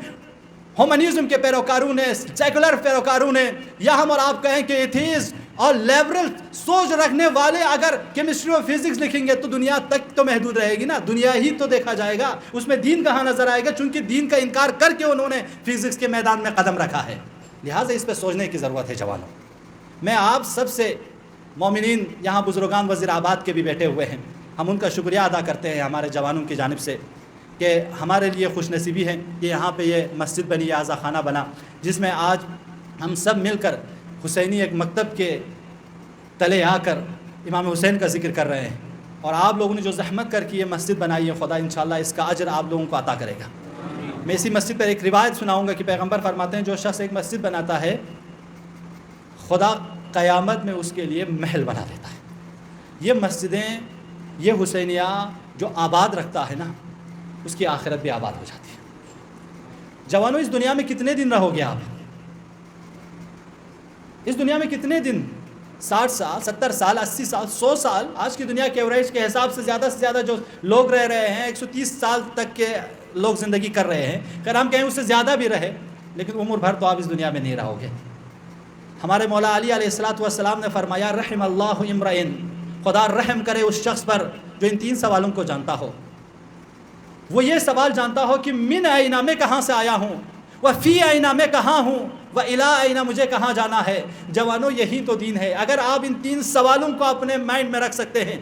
ہیومنزم کے پیروکاروں نے، سیکولر پیروکاروں نے، یا ہم اور آپ کہیں کہ ایتھیسٹ اور لیبرل سوچ رکھنے والے اگر کیمسٹری اور فزکس لکھیں گے تو دنیا تک تو محدود رہے گی نا، دنیا ہی تو دیکھا جائے گا، اس میں دین کہاں نظر آئے گا، چونکہ دین کا انکار کر کے انہوں نے فزکس کے میدان میں قدم رکھا ہے۔ لہٰذا اس پہ سوچنے کی ضرورت ہے جوانوں۔ میں آپ سب سے، مومنین یہاں بزرگان وزیر آباد کے بھی بیٹھے ہوئے ہیں، ہم ان کا شکریہ ادا کرتے ہیں ہمارے جوانوں کی جانب سے کہ ہمارے لیے خوش نصیبی ہے کہ یہاں پہ یہ مسجد بنی، اعضا خانہ بنا، جس میں آج ہم سب مل کر حسینی ایک مکتب کے تلے آ کر امام حسین کا ذکر کر رہے ہیں، اور آپ لوگوں نے جو زحمت کر کے یہ مسجد بنائی ہے، خدا انشاءاللہ اس کا اجر آپ لوگوں کو عطا کرے گا۔ میں اسی مسجد پر ایک روایت سناؤں گا کہ پیغمبر فرماتے ہیں جو شخص ایک مسجد بناتا ہے، خدا قیامت میں اس کے لیے محل بنا دیتا ہے۔ یہ مسجدیں، یہ حسینیہ جو آباد رکھتا ہے نا، اس کی آخرت بھی آباد ہو جاتی ہے۔ جوانوں، اس دنیا میں کتنے دن رہو گے آپ؟ اس دنیا میں کتنے دن؟ 60 سال، 70 سال، 80 سال، 100 سال؟ آج کی دنیا کے ایوریج کے حساب سے زیادہ جو لوگ رہ رہے ہیں، 130 سال تک کے لوگ زندگی کر رہے ہیں، اگر ہم کہیں اس سے زیادہ بھی رہے، لیکن عمر بھر تو آپ اس دنیا میں نہیں رہو گے۔ ہمارے مولا علی علیہ السلام نے فرمایا، رحم اللہ امرئن، خدا رحم کرے اس شخص پر جو ان 3 سوالوں کو جانتا ہو۔ وہ یہ سوال جانتا ہو کہ من اینا، میں کہاں سے آیا ہوں، و فی اینا، میں کہاں ہوں، و الی اینا، مجھے کہاں جانا ہے۔ جوانوں، یہی تو دین ہے۔ اگر آپ ان 3 سوالوں کو اپنے مائنڈ میں رکھ سکتے ہیں،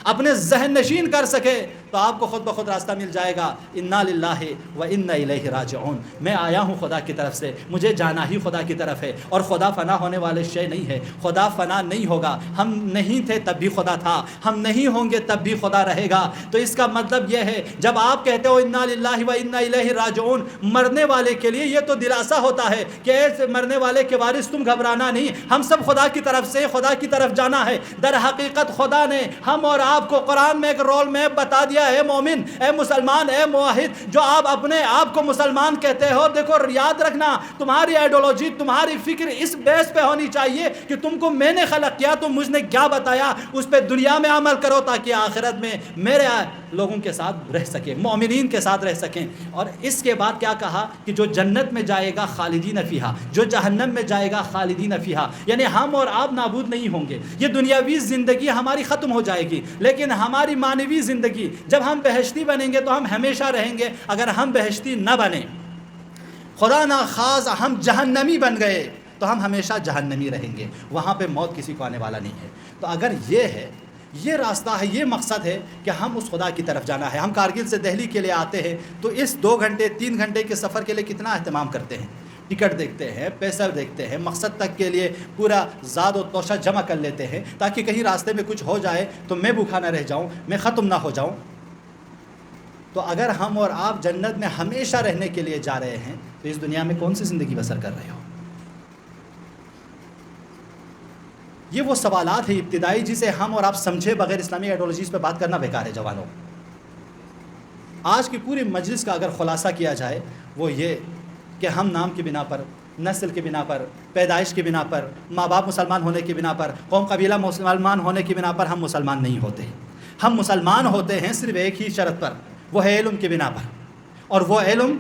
اپنے ذہن نشین کر سکے، تو آپ کو خود بخود راستہ مل جائے گا۔ انا للہ و انا الیہ راجعون، میں آیا ہوں خدا کی طرف سے، مجھے جانا ہی خدا کی طرف ہے، اور خدا فنا ہونے والے شے نہیں ہے، خدا فنا نہیں ہوگا۔ ہم نہیں تھے تب بھی خدا تھا، ہم نہیں ہوں گے تب بھی خدا رہے گا۔ تو اس کا مطلب یہ ہے، جب آپ کہتے ہو انا للہ و انا الیہ راجعون، مرنے والے کے لیے یہ تو دلاسا ہوتا ہے کہ ایسے مرنے والے کے وارث تم گھبرانا نہیں، ہم سب خدا کی طرف سے، خدا کی طرف جانا ہے۔ در حقیقت خدا نے ہم اور آپ کو قرآن میں ایک رول میپ بتا دیا ہے، مومن، اے مسلمان، اے موحد، جو آپ اپنے آپ کو مسلمان کہتے ہو، دیکھو یاد رکھنا، تمہاری آئیڈیالوجی، تمہاری فکر اس بیس پہ ہونی چاہیے کہ تم کو میں نے خلق کیا، تم مجھ نے کیا بتایا، اس پہ دنیا میں عمل کرو تاکہ آخرت میں میرے لوگوں کے ساتھ رہ سکیں، مومنین کے ساتھ رہ سکیں۔ اور اس کے بعد کیا کہا کہ جو جنت میں جائے گا خالدین فیہا، جو جہنم میں جائے گا خالدین فیہا، یعنی ہم اور آپ نابود نہیں ہوں گے۔ یہ دنیاوی زندگی ہماری ختم ہو جائے گی، لیکن ہماری معنوی زندگی، جب ہم بہشتی بنیں گے تو ہم ہمیشہ رہیں گے۔ اگر ہم بہشتی نہ بنیں، خدا نہ خواست ہم جہنمی بن گئے، تو ہم ہمیشہ جہنمی رہیں گے، وہاں پہ موت کسی کو آنے والا نہیں ہے۔ تو اگر یہ ہے، یہ راستہ ہے، یہ مقصد ہے کہ ہم اس خدا کی طرف جانا ہے۔ ہم کارگل سے دہلی کے لیے آتے ہیں تو اس 2 گھنٹے 3 گھنٹے کے سفر کے لیے کتنا اہتمام کرتے ہیں، ٹکٹ دیکھتے ہیں، پیسہ دیکھتے ہیں، مقصد تک کے لیے پورا زاد و توشہ جمع کر لیتے ہیں تاکہ کہیں راستے میں کچھ ہو جائے تو میں بھوکا نہ رہ جاؤں، میں ختم نہ ہو جاؤں۔ تو اگر ہم اور آپ جنت میں ہمیشہ رہنے کے لیے جا رہے ہیں تو اس دنیا میں کون سی زندگی بسر کر رہے ہو؟ یہ وہ سوالات ہیں ابتدائی جسے ہم اور آپ سمجھے بغیر اسلامی آئیڈیالوجیز پہ بات کرنا بیکار ہے جوانوں۔ آج کی پوری مجلس کا اگر خلاصہ کیا جائے وہ یہ کہ ہم نام کی بنا پر، نسل کی بنا پر، پیدائش کی بنا پر، ماں باپ مسلمان ہونے کی بنا پر، قوم قبیلہ مسلمان ہونے کی بنا پر ہم مسلمان نہیں ہوتے۔ ہم مسلمان ہوتے ہیں صرف ایک ہی شرط پر، وہ ہے علم کی بنا پر، اور وہ علم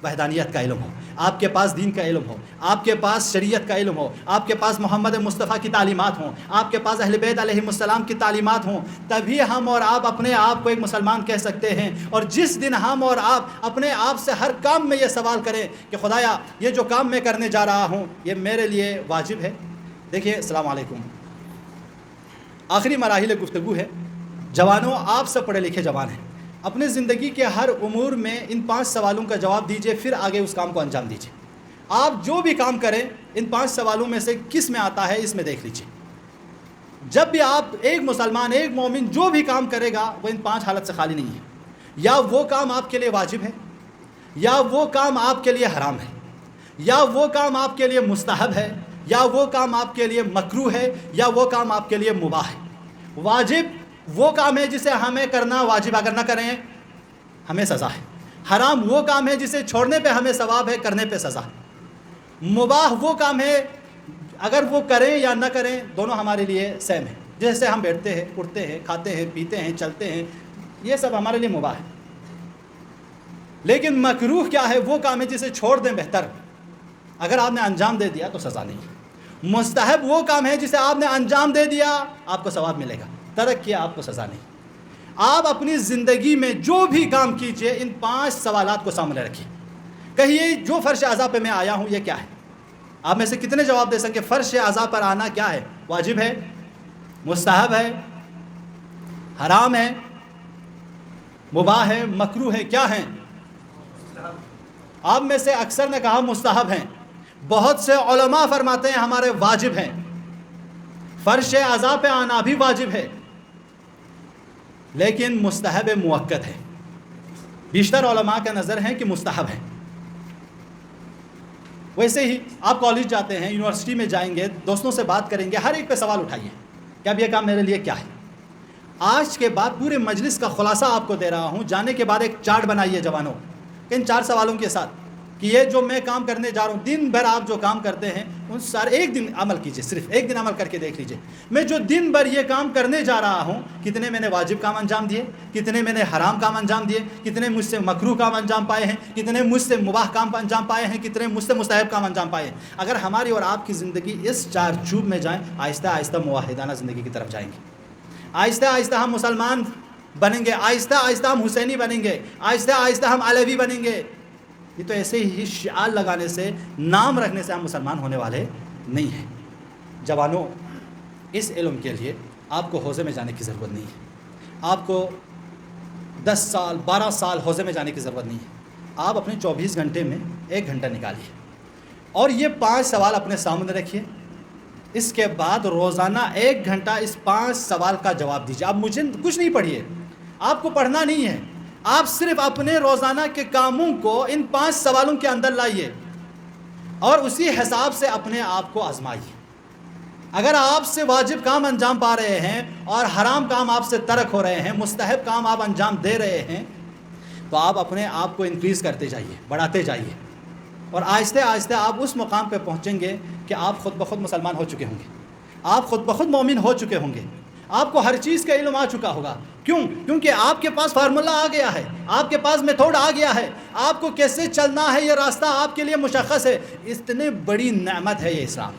وحدانیت کا علم ہو۔ آپ کے پاس دین کا علم ہو، آپ کے پاس شریعت کا علم ہو، آپ کے پاس محمد مصطفیٰ کی تعلیمات ہوں، آپ کے پاس اہل بیت علیہم السلام کی تعلیمات ہوں، تبھی ہم اور آپ اپنے آپ کو ایک مسلمان کہہ سکتے ہیں۔ اور جس دن ہم اور آپ اپنے آپ سے ہر کام میں یہ سوال کریں کہ خدایا یہ جو کام میں کرنے جا رہا ہوں یہ میرے لیے واجب ہے۔ دیکھیے، السلام علیکم، آخری مراحل گفتگو ہے۔ جوانوں، آپ سب پڑھے لکھے جوان ہیں، اپنے زندگی کے ہر امور میں ان 5 سوالوں کا جواب دیجئے، پھر آگے اس کام کو انجام دیجئے۔ آپ جو بھی کام کریں ان 5 سوالوں میں سے کس میں آتا ہے اس میں دیکھ لیجئے۔ جب بھی آپ، ایک مسلمان، ایک مومن جو بھی کام کرے گا وہ ان 5 حالت سے خالی نہیں ہے۔ یا وہ کام آپ کے لیے واجب ہے، یا وہ کام آپ کے لیے حرام ہے، یا وہ کام آپ کے لیے مستحب ہے، یا وہ کام آپ کے لیے مکروہ ہے، یا وہ کام آپ کے لیے مباح ہے۔ واجب وہ کام ہے جسے ہمیں کرنا واجب، اگر نہ کریں ہمیں سزا ہے۔ حرام وہ کام ہے جسے چھوڑنے پہ ہمیں ثواب ہے، کرنے پہ سزا ہے۔ مباح وہ کام ہے اگر وہ کریں یا نہ کریں دونوں ہمارے لیے سیم ہے، جیسے ہم بیٹھتے ہیں، اٹھتے ہیں، کھاتے ہیں، پیتے ہیں، چلتے ہیں، یہ سب ہمارے لیے مباح ہے۔ لیکن مکروہ کیا ہے؟ وہ کام ہے جسے چھوڑ دیں بہتر، اگر آپ نے انجام دے دیا تو سزا نہیں ہے۔ مستحب وہ کام ہے جسے آپ نے انجام دے دیا آپ کو ثواب ملے گا، ترک کیا آپ کو سزا نہیں۔ آپ اپنی زندگی میں جو بھی کام کیجئے ان 5 سوالات کو سامنے رکھیے، کہیے جو فرش اعضاء پہ میں آیا ہوں یہ کیا ہے؟ آپ میں سے کتنے جواب دے سکیں کہ فرش اعضاء پر آنا کیا ہے؟ واجب ہے، مستحب ہے، حرام ہے، مباح ہے، مکروہ ہے، کیا ہیں؟ آپ میں سے اکثر نے کہا مستحب ہیں، بہت سے علماء فرماتے ہیں ہمارے واجب ہیں۔ فرش اعضاء پہ آنا بھی واجب ہے لیکن مستحب مؤکد ہے۔ بیشتر علماء کا نظر ہے کہ مستحب ہے۔ ویسے ہی آپ کالج جاتے ہیں، یونیورسٹی میں جائیں گے، دوستوں سے بات کریں گے، ہر ایک پہ سوال اٹھائیے کہ اب یہ کام میرے لیے کیا ہے۔ آج کے بعد پورے مجلس کا خلاصہ آپ کو دے رہا ہوں، جانے کے بعد ایک چارٹ بنائیے جوانوں، ان 4 سوالوں کے ساتھ کہ یہ جو میں کام کرنے جا رہا ہوں، دن بھر آپ جو کام کرتے ہیں ان سارے ایک دن عمل کیجئے، صرف ایک دن عمل کر کے دیکھ لیجئے، میں جو دن بھر یہ کام کرنے جا رہا ہوں کتنے میں نے واجب کام انجام دیے، کتنے میں نے حرام کام انجام دیے، کتنے مجھ سے مکروہ کام انجام پائے ہیں، کتنے مجھ سے مباح کام انجام پائے ہیں، کتنے مجھ سے مستحب کام انجام پائے ہیں۔ اگر ہماری اور آپ کی زندگی اس چارچوب میں جائیں، آہستہ آہستہ موحدانہ زندگی کی طرف جائیں گے، آہستہ آہستہ ہم مسلمان بنیں گے، آہستہ آہستہ ہم حسینی بنیں گے، آہستہ آہستہ ہم علوی بنیں گے۔ یہ تو ایسے ہی شعار لگانے سے، نام رکھنے سے ہم مسلمان ہونے والے نہیں ہیں۔ جوانوں، اس علم کے لیے آپ کو حوزے میں جانے کی ضرورت نہیں ہے، آپ کو 10 سال 12 سال حوزے میں جانے کی ضرورت نہیں ہے۔ آپ اپنے 24 گھنٹے میں 1 گھنٹہ نکالیے اور یہ 5 سوال اپنے سامنے رکھیے۔ اس کے بعد روزانہ 1 گھنٹہ اس 5 سوال کا جواب دیجیے۔ آپ مجھے کچھ نہیں پڑھیے، آپ کو پڑھنا نہیں ہے، آپ صرف اپنے روزانہ کے کاموں کو ان 5 سوالوں کے اندر لائیے اور اسی حساب سے اپنے آپ کو آزمائیے۔ اگر آپ سے واجب کام انجام پا رہے ہیں اور حرام کام آپ سے ترک ہو رہے ہیں، مستحب کام آپ انجام دے رہے ہیں، تو آپ اپنے آپ کو انکریز کرتے جائیے، بڑھاتے جائیے، اور آہستہ آہستہ آپ اس مقام پہ پہنچیں گے کہ آپ خود بخود مسلمان ہو چکے ہوں گے، آپ خود بخود مومن ہو چکے ہوں گے، آپ کو ہر چیز کا علم آ چکا ہوگا۔ کیونکہ آپ کے پاس فارمولہ آ گیا ہے، آپ کے پاس میتھڈ آ گیا ہے، آپ کو کیسے چلنا ہے یہ راستہ آپ کے لیے مشخص ہے۔ اتنی بڑی نعمت ہے یہ اسلام،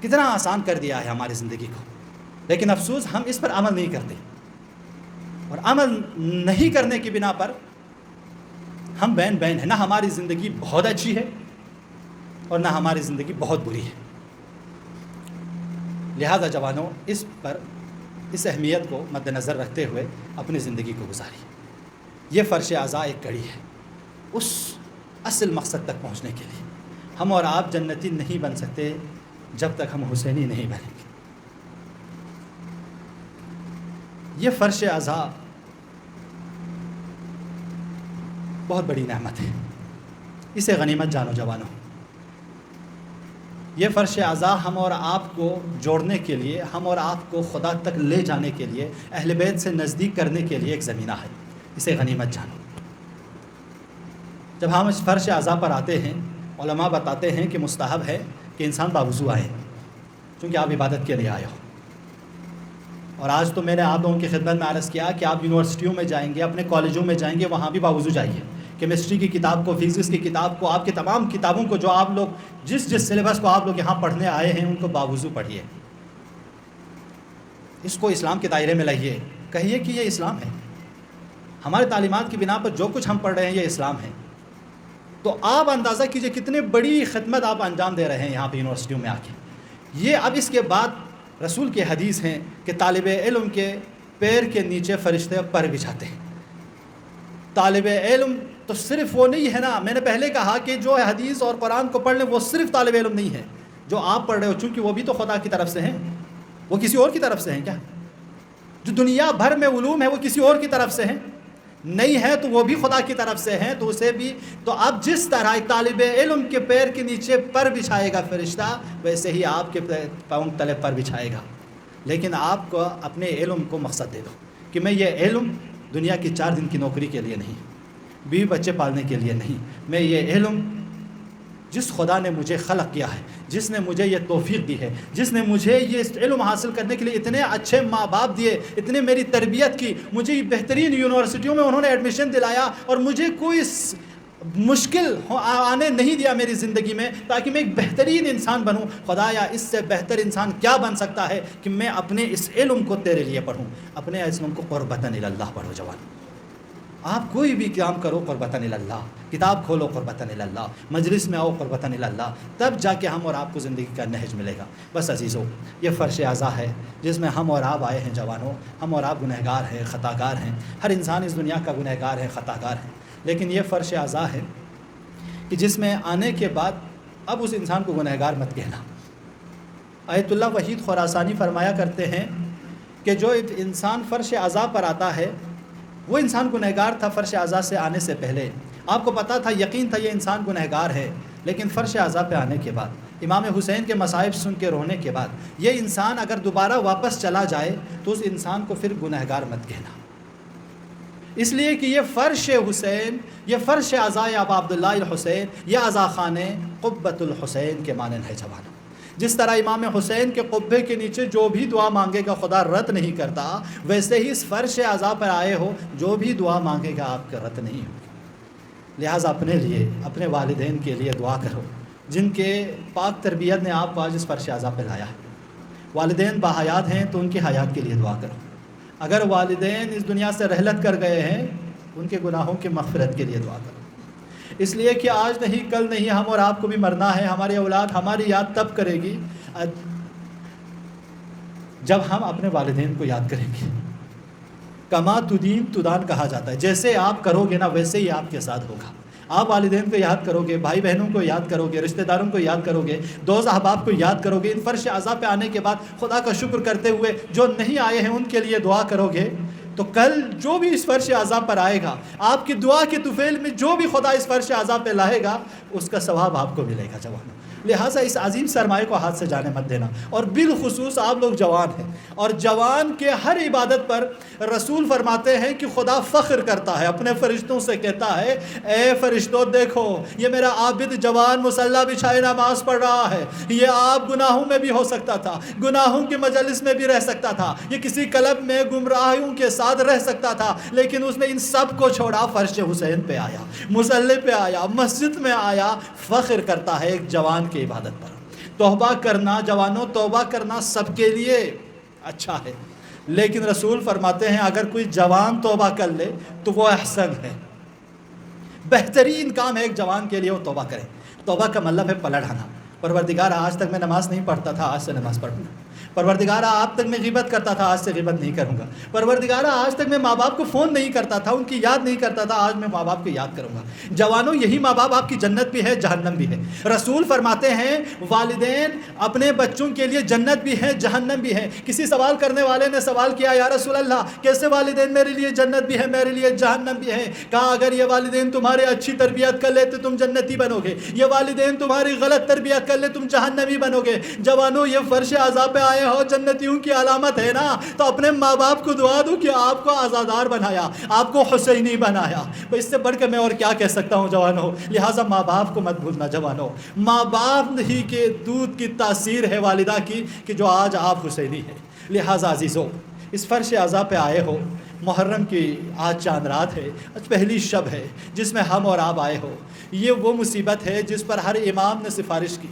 کتنا آسان کر دیا ہے ہماری زندگی کو، لیکن افسوس ہم اس پر عمل نہیں کرتے، اور عمل نہیں کرنے کی بنا پر ہم بین ہیں، نہ ہماری زندگی بہت اچھی ہے اور نہ ہماری زندگی بہت بری ہے۔ لہذا جوانوں، اس اہمیت کو مد نظر رکھتے ہوئے اپنی زندگی کو گزاریے۔ یہ فرش اعضاء ایک کڑی ہے اس اصل مقصد تک پہنچنے کے لیے۔ ہم اور آپ جنتی نہیں بن سکتے جب تک ہم حسینی نہیں بنیں گے۔ یہ فرش اعضاء بہت بڑی نعمت ہے، اسے غنیمت جانو جوانوں۔ یہ فرش اعضاء ہم اور آپ کو جوڑنے کے لیے، ہم اور آپ کو خدا تک لے جانے کے لیے، اہل بیت سے نزدیک کرنے کے لیے ایک زمینہ ہے، اسے غنیمت جانو۔ جب ہم اس فرش اعضاء پر آتے ہیں، علماء بتاتے ہیں کہ مستحب ہے کہ انسان باوضو آئے، چونکہ آپ عبادت کے لیے آئے ہو۔ اور آج تو میں نے آپ لوگوں کی خدمت میں عرض کیا کہ آپ یونیورسٹیوں میں جائیں گے، اپنے کالجوں میں جائیں گے، وہاں بھی باوضو جائیے، کیمسٹری کی کتاب کو، فزکس کی کتاب کو، آپ کی تمام کتابوں کو جو آپ لوگ جس سلیبس کو آپ لوگ یہاں پڑھنے آئے ہیں ان کو باوضو پڑھیے، اس کو اسلام کے دائرے میں لائیے، کہیے کہ یہ اسلام ہے، ہمارے تعلیمات کی بنا پر جو کچھ ہم پڑھ رہے ہیں یہ اسلام ہے۔ تو آپ اندازہ کیجئے کتنے بڑی خدمت آپ انجام دے رہے ہیں یہاں پہ یونیورسٹیوں میں آ کے۔ یہ اب اس کے بعد رسول کی حدیث ہیں کہ طالب علم کے پیر کے نیچے فرشتے پر بچھاتے ہیں۔ طالب علم تو صرف وہ نہیں ہے نا، میں نے پہلے کہا کہ جو حدیث اور قرآن کو پڑھ لیں وہ صرف طالب علم نہیں ہے، جو آپ پڑھ رہے ہو چونکہ وہ بھی تو خدا کی طرف سے ہیں، وہ کسی اور کی طرف سے ہیں کیا؟ جو دنیا بھر میں علوم ہے وہ کسی اور کی طرف سے ہیں؟ نہیں ہے، تو وہ بھی خدا کی طرف سے ہیں، تو اسے بھی تو اب جس طرح ایک طالب علم کے پیر کے نیچے پر بچھائے گا فرشتہ، ویسے ہی آپ کے پاؤں تلے پر بچھائے گا۔ لیکن آپ کو اپنے علم کو مقصد دے دو کہ میں یہ علم دنیا کی 4 دن کی نوکری کے لیے نہیں، بیوی بچے پالنے کے لیے نہیں، میں یہ علم جس خدا نے مجھے خلق کیا ہے، جس نے مجھے یہ توفیق دی ہے، جس نے مجھے یہ علم حاصل کرنے کے لیے اتنے اچھے ماں باپ دیے، اتنے میری تربیت کی، مجھے بہترین یونیورسٹیوں میں انہوں نے ایڈمیشن دلایا اور مجھے کوئی مشکل آنے نہیں دیا میری زندگی میں تاکہ میں ایک بہترین انسان بنوں۔ خدایا اس سے بہتر انسان کیا بن سکتا ہے کہ میں اپنے اس علم کو تیرے لیے پڑھوں، اپنے اس علم کو قربتاً اللہ پڑھو۔ جوان آپ کوئی بھی کام کرو قربتاً اللہ، کتاب کھولو قربتاً اللہ، مجلس میں آؤ قربتاً اللہ، تب جا کے ہم اور آپ کو زندگی کا نہج ملے گا۔ بس عزیزو، یہ فرش اعضاء ہے جس میں ہم اور آپ آئے ہیں۔ جوانوں، ہم اور آپ گنہگار ہیں، خطا کار ہیں، ہر انسان اس دنیا کا گنہگار ہے، خطا کار ہے، لیکن یہ فرش اعضاء ہے کہ جس میں آنے کے بعد اب اس انسان کو گنہگار مت کہنا۔ آیت اللہ وحید خراسانی فرمایا کرتے ہیں کہ جو انسان فرش اعضاء پر آتا ہے وہ انسان گنہگار تھا فرش اعضاء سے آنے سے پہلے، آپ کو پتہ تھا، یقین تھا یہ انسان گنہگار ہے، لیکن فرش اعضاء پہ آنے کے بعد، امام حسین کے مصائب سن کے رونے کے بعد، یہ انسان اگر دوبارہ واپس چلا جائے تو اس انسان کو پھر گنہگار مت کہنا، اس لیے کہ یہ فرش حسین، یہ فرش اعضاء ابا عبداللہ الحسین، یہ اعضاء خانے قبۃ الحسین کے مانند ہے۔ جوانوں، جس طرح امام حسین کے قبے کے نیچے جو بھی دعا مانگے گا خدا رد نہیں کرتا، ویسے ہی اس فرش اعضاء پر آئے ہو جو بھی دعا مانگے گا آپ کا رد نہیں ہوگی۔ لہٰذا اپنے لیے، اپنے والدین کے لیے دعا کرو جن کے پاک تربیت نے آپ کو آج اس فرش اعضاء پہ لایا ہے۔ والدین باحیات ہیں تو ان کی حیات کے لیے دعا کرو، اگر والدین اس دنیا سے رحلت کر گئے ہیں ان کے گناہوں کی مغفرت کے لیے دعا کرو، اس لیے کہ آج نہیں کل نہیں ہم اور آپ کو بھی مرنا ہے۔ ہماری اولاد ہماری یاد تب کرے گی جب ہم اپنے والدین کو یاد کریں گے۔ کما تدین تدان کہا جاتا ہے، جیسے آپ کرو گے نا ویسے ہی آپ کے ساتھ ہوگا۔ آپ والدین کو یاد کرو گے، بھائی بہنوں کو یاد کرو گے، رشتہ داروں کو یاد کرو گے، دوست احباب کو یاد کرو گے، ان فرش اعضاء پہ آنے کے بعد خدا کا شکر کرتے ہوئے جو نہیں آئے ہیں ان کے لیے دعا کرو گے، تو کل جو بھی اس فرش اعضاء پر آئے گا، آپ کی دعا کے طفیل میں جو بھی خدا اس فرش اعضاء پہ لائے گا اس کا ثواب آپ کو ملے گا۔ جوانوں، لہٰذا اس عظیم سرمایہ کو ہاتھ سے جانے مت دینا، اور بالخصوص آپ لوگ جوان ہیں، اور جوان کے ہر عبادت پر رسول فرماتے ہیں کہ خدا فخر کرتا ہے، اپنے فرشتوں سے کہتا ہے اے فرشتوں دیکھو یہ میرا عابد جوان مصلی بچھائے نماز پڑھ رہا ہے، یہ آپ گناہوں میں بھی ہو سکتا تھا، گناہوں کے مجلس میں بھی رہ سکتا تھا، یہ کسی کلب میں گمراہیوں کے ساتھ رہ سکتا تھا، لیکن اس نے ان سب کو چھوڑا، فرش حسین پہ آیا، مصلی پہ آیا، مسجد میں آیا، فخر کرتا ہے ایک جوان کی عبادت پر۔ توبہ کرنا جوانوں، توبہ کرنا سب کے لیے اچھا ہے، لیکن رسول فرماتے ہیں اگر کوئی جوان توبہ کر لے تو وہ احسن ہے، بہترین کام ہے ایک جوان کے لیے وہ توبہ کرے۔ توبہ کا مطلب ہے پلٹ آنا۔ پروردگار آج تک میں نماز نہیں پڑھتا تھا، آج سے نماز پڑھوں گا۔ پروردگارہ آپ تک میں غیبت کرتا تھا، آج سے غیبت نہیں کروں گا۔ پروردگارہ آج تک میں ماں باپ کو فون نہیں کرتا تھا، ان کی یاد نہیں کرتا تھا، آج میں ماں باپ کو یاد کروں گا۔ جوانوں، یہی ماں باپ آپ کی جنت بھی ہے، جہنم بھی ہے۔ رسول فرماتے ہیں والدین اپنے بچوں کے لیے جنت بھی ہے، جہنم بھی ہے۔ کسی سوال کرنے والے نے سوال کیا، یا رسول اللہ کیسے والدین میرے لیے جنت بھی ہے میرے لیے جہنم بھی ہے؟ کہا اگر یہ والدین تمہارے اچھی تربیت کر لے تو تم جنتی بنو گے، یہ والدین تمہاری غلط تربیت کر لے تم جہنمی بنو گے۔ جوانوں، یہ فرش اعضاء پہ آئے ہو، جنتیوں کی علامت ہے نا، تو اپنے ماں باپ کو دعا دو کہ آپ کو آزادار بنایا، آپ کو حسینی بنایا۔ اس سے بڑھ کر میں اور کیا کہہ سکتا ہوں جوانوں؟ لہٰذا ماں باپ کو مت بھولنا جوانوں۔ ماں باپ ہی کے دودھ کی تاثیر ہے والدہ کی کہ جو آج آپ حسینی ہے۔ لہٰذا عزیزو، اس فرش اعضاء پہ آئے ہو، محرم کی آج چاند رات ہے، آج پہلی شب ہے جس میں ہم اور آپ آئے ہو۔ یہ وہ مصیبت ہے جس پر ہر امام نے سفارش کی۔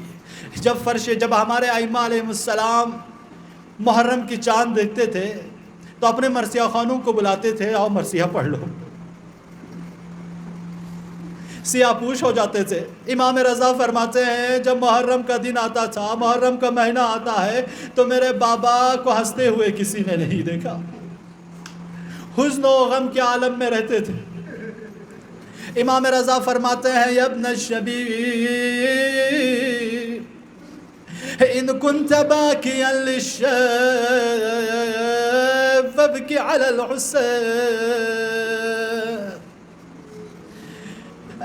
جب ہمارے ائمہ علیہ السلام محرم کی چاند دیکھتے تھے تو اپنے مرثیہ خوانوں کو بلاتے تھے، آؤ مرثیہ پڑھ لو۔ سیاہ پوش ہو جاتے تھے۔ امام رضا فرماتے ہیں جب محرم کا دن آتا تھا، محرم کا مہینہ آتا ہے تو میرے بابا کو ہنستے ہوئے کسی نے نہیں دیکھا، حزن و غم کے عالم میں رہتے تھے۔ امام رضا فرماتے ہیں یا ابن الشبیب ان كنت باكيا للشاب فابكي على الحسين۔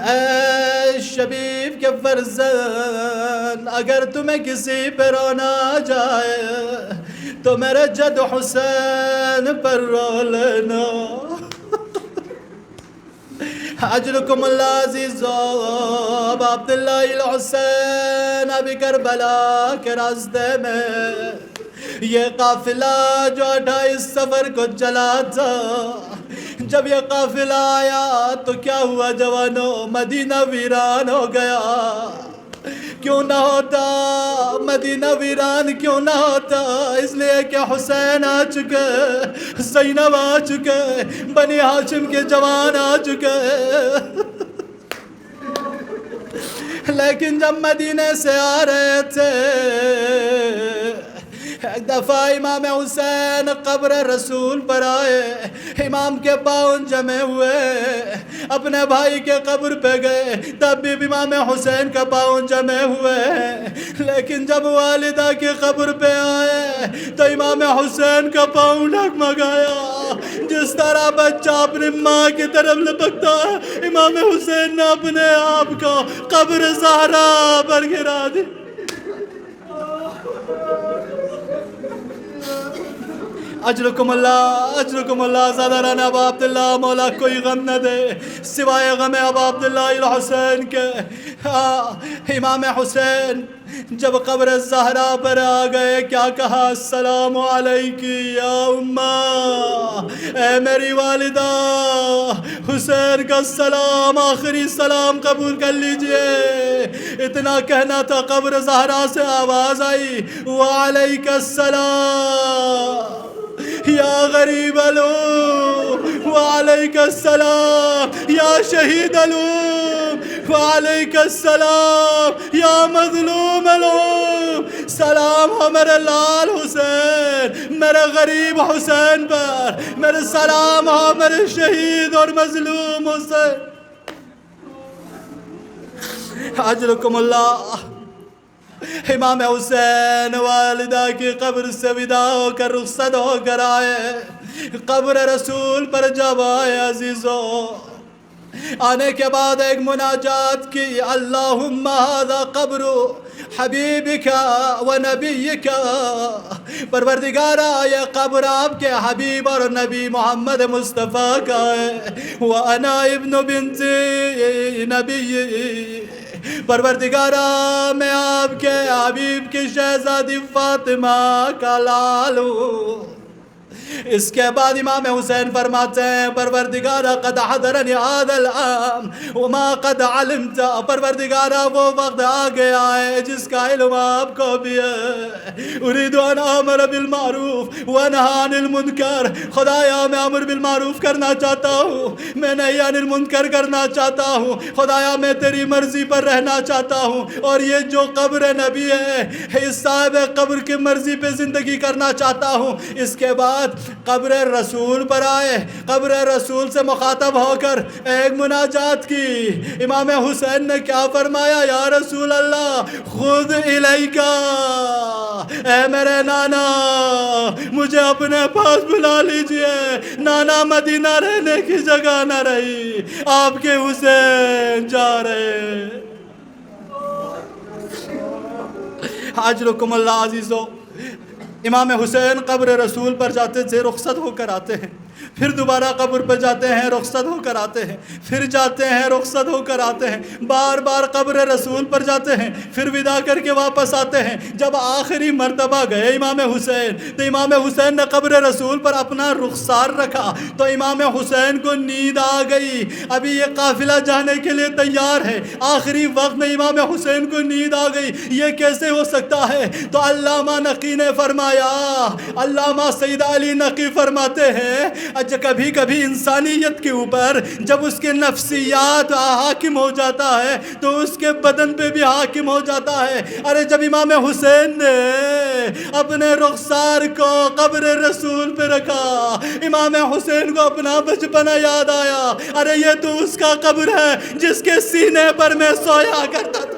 اے شبیب کے فرزند، اگر تمہیں کسی پہ رونا آ جائے تو میرے جد حسین پر رو لینا۔ اجرکم اللہ عزیزو، اب عبداللہ الحسین ابھی کربلا کے راستے میں یہ قافلہ جو 28 سفر کو چلا تھا، جب یہ قافلہ آیا تو کیا ہوا جوانوں؟ مدینہ ویران ہو گیا۔ کیوں نہ ہوتا مدینہ ویران، کیوں نہ ہوتا؟ اس لیے کہ حسین آ چکے، زینب آ چکے، بنی ہاشم کے جوان آ چکے۔ لیکن جب مدینے سے آ رہے تھے، ایک دفعہ امام حسین قبر رسول پر آئے، امام کے پاؤں جمے ہوئے، اپنے بھائی کے قبر پہ گئے، تب بھی امام حسین کا پاؤں جمے ہوئے۔ لیکن جب والدہ کی قبر پہ آئے تو امام حسین کا پاؤں ڈگمگایا۔ جس طرح بچہ اپنی ماں کی طرف لپکتا ہے، امام حسین نے اپنے آپ کو قبر زہرا پر گرا دی۔ اجرکم اللہ زادران ابا عبداللہ، مولا کوئی غم نہ دے سوائے غم ابا عبداللہ الحسین کے۔ امام حسین جب قبر زہرا پر آ گئے کیا کہا؟ السلام علیکی یا اماں، اے میری والدہ، حسین کا سلام، آخری سلام قبول کر لیجئے۔ اتنا کہنا تھا، قبر زہرا سے آواز آئی وعلیک السلام یا غریب علوم، وعلیک السلام یا شہید علوم، وعلیک السلام یا مظلوم علوم۔ سلام ہو میرے لال حسین، میرے غریب حسین پر، میرے سلام ہو میرے شہید اور مظلوم حسین۔ اجرکم اللہ۔ امام حسین والدہ کی قبر سے ودا ہو کر رخصت ہو کر آئے، قبر رسول پر جب آئے عزیزو، آنے کے بعد ایک مناجات کی، اللہم ھذا قبر حبیبک و نبیک، پروردگارا یہ قبر آپ کے حبیب اور نبی محمد مصطفیٰ کا ہے، وَأَنَا ابن بنت نبی، پروردگارا میں آپ کے حبیب کی شہزادی فاطمہ کا لال ہوں۔ اس کے بعد امام حسین فرماتے ہیں پروردگارا قد حضرنی هذا العام وما قد علمت، پروردگارا وہ وقت آ گیا ہے جس کا علم آپ کو بھی ہے۔ اريد ان امر بالمعروف وانهى عن المنکر، خدایا میں امر بالمعروف کرنا چاہتا ہوں، میں نہی عن المنکر کرنا چاہتا ہوں، خدایا میں تیری مرضی پر رہنا چاہتا ہوں، اور یہ جو قبر نبی ہے اس صاحب قبر کی مرضی پہ زندگی کرنا چاہتا ہوں۔ اس کے بعد قبر رسول پر آئے، قبر رسول سے مخاطب ہو کر ایک مناجات کی۔ امام حسین نے کیا فرمایا؟ یا رسول اللہ خود الیکا، اے میرے نانا مجھے اپنے پاس بلا لیجئے۔ نانا مدینہ رہنے کی جگہ نہ رہی، آپ کے حسین جا رہے۔ اجرکم اللہ عزیزو، امام حسین قبر رسول پر جاتے تھے، رخصت ہو کر آتے ہیں، پھر دوبارہ قبر پہ جاتے ہیں، رخصت ہو کر آتے ہیں، پھر جاتے ہیں، رخصت ہو کر آتے ہیں، بار بار قبر رسول پر جاتے ہیں، پھر ودا کر کے واپس آتے ہیں۔ جب آخری مرتبہ گئے امام حسین تو امام حسین نے قبر رسول پر اپنا رخسار رکھا تو امام حسین کو نیند آ گئی۔ ابھی یہ قافلہ جانے کے لیے تیار ہے، آخری وقت میں امام حسین کو نیند آ گئی، یہ کیسے ہو سکتا ہے؟ تو علامہ نقی نے فرمایا، علامہ سید علی نقی فرماتے ہیں کبھی کبھی انسانیت کے اوپر جب اس کے نفسیات حاکم ہو جاتا ہے تو اس کے بدن پہ بھی حاکم ہو جاتا ہے۔ ارے جب امام حسین نے اپنے رخسار کو قبر رسول پہ رکھا، امام حسین کو اپنا بچپنا یاد آیا، ارے یہ تو اس کا قبر ہے جس کے سینے پر میں سویا کرتا تھا۔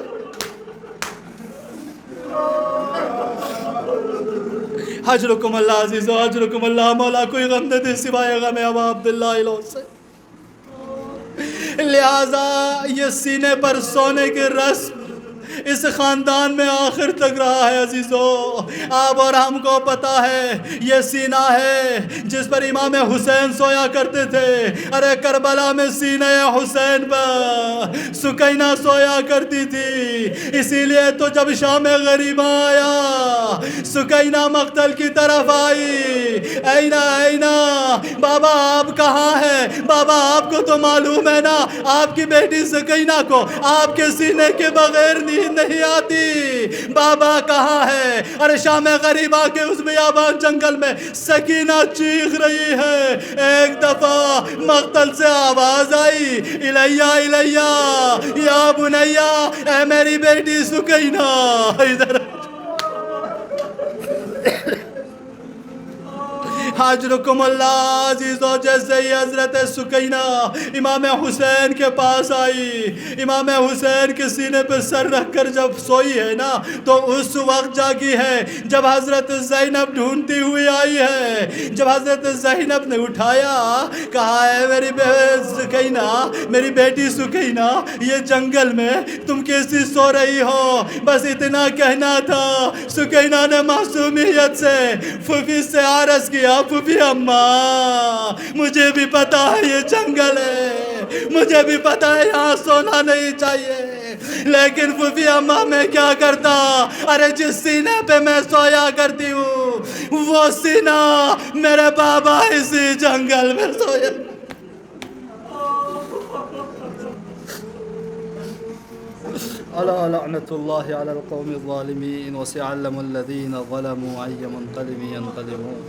حجرکم اللہ عزیز و حجرکم اللہ، مولا کوئی غم نہ دے سوائے غم ابا عبداللہ الحسین۔ لہٰذا یہ سینے پر سونے کی رسم اس خاندان میں آخر تک رہا ہے۔ عزیزو، آپ اور ہم کو پتا ہے یہ سینہ ہے جس پر امام حسین سویا کرتے تھے۔ ارے کربلا میں سینہ حسین پر سکینہ سویا کرتی تھی، اسی لیے تو جب شام غریبہ آیا سکینہ مقتل کی طرف آئی، اینا اینا بابا آپ کہاں ہیں؟ بابا آپ کو تو معلوم ہے نا آپ کی بیٹی سکینہ کو آپ کے سینے کے بغیر نیند نہیں آتی، بابا کہاں ہے؟ اور شام غریبہ کے اس بیابان جنگل میں سکینہ چیخ رہی ہے۔ ایک دفعہ مقتل سے آواز آئی، الیہ الیہ یا بنیہ، اے میری بیٹی سکینہ ادھر۔ حجرکم اللہ عزیزو، جیسے ہی حضرت سکینہ امام حسین کے پاس آئی، امام حسین کے سینے پہ سر رکھ کر جب سوئی ہے نا تو اس وقت جاگی ہے جب حضرت زینب ڈھونڈتی ہوئی آئی ہے۔ جب حضرت زینب نے اٹھایا، کہا ہے میری سکینہ، میری بیٹی سکینہ، یہ جنگل میں تم کیسی سو رہی ہو؟ بس اتنا کہنا تھا۔ سکینہ نے معصومیت سے پھوپھی سے عرض کیا، پھوپھی اماں مجھے بھی پتا ہے یہ جنگل ہے، مجھے بھی پتا ہے یہاں سونا نہیں چاہیے، لیکن پھوپھی اماں میں کیا کرتا؟ ارے جس سینے پہ میں سویا کرتی ہوں وہ سینہ میرے بابا اسی جنگل میں سویا۔ الا لعنت اللہ علی القوم الظالمین وسيعلم الذین ظلموا أي منقلب ينقلبون۔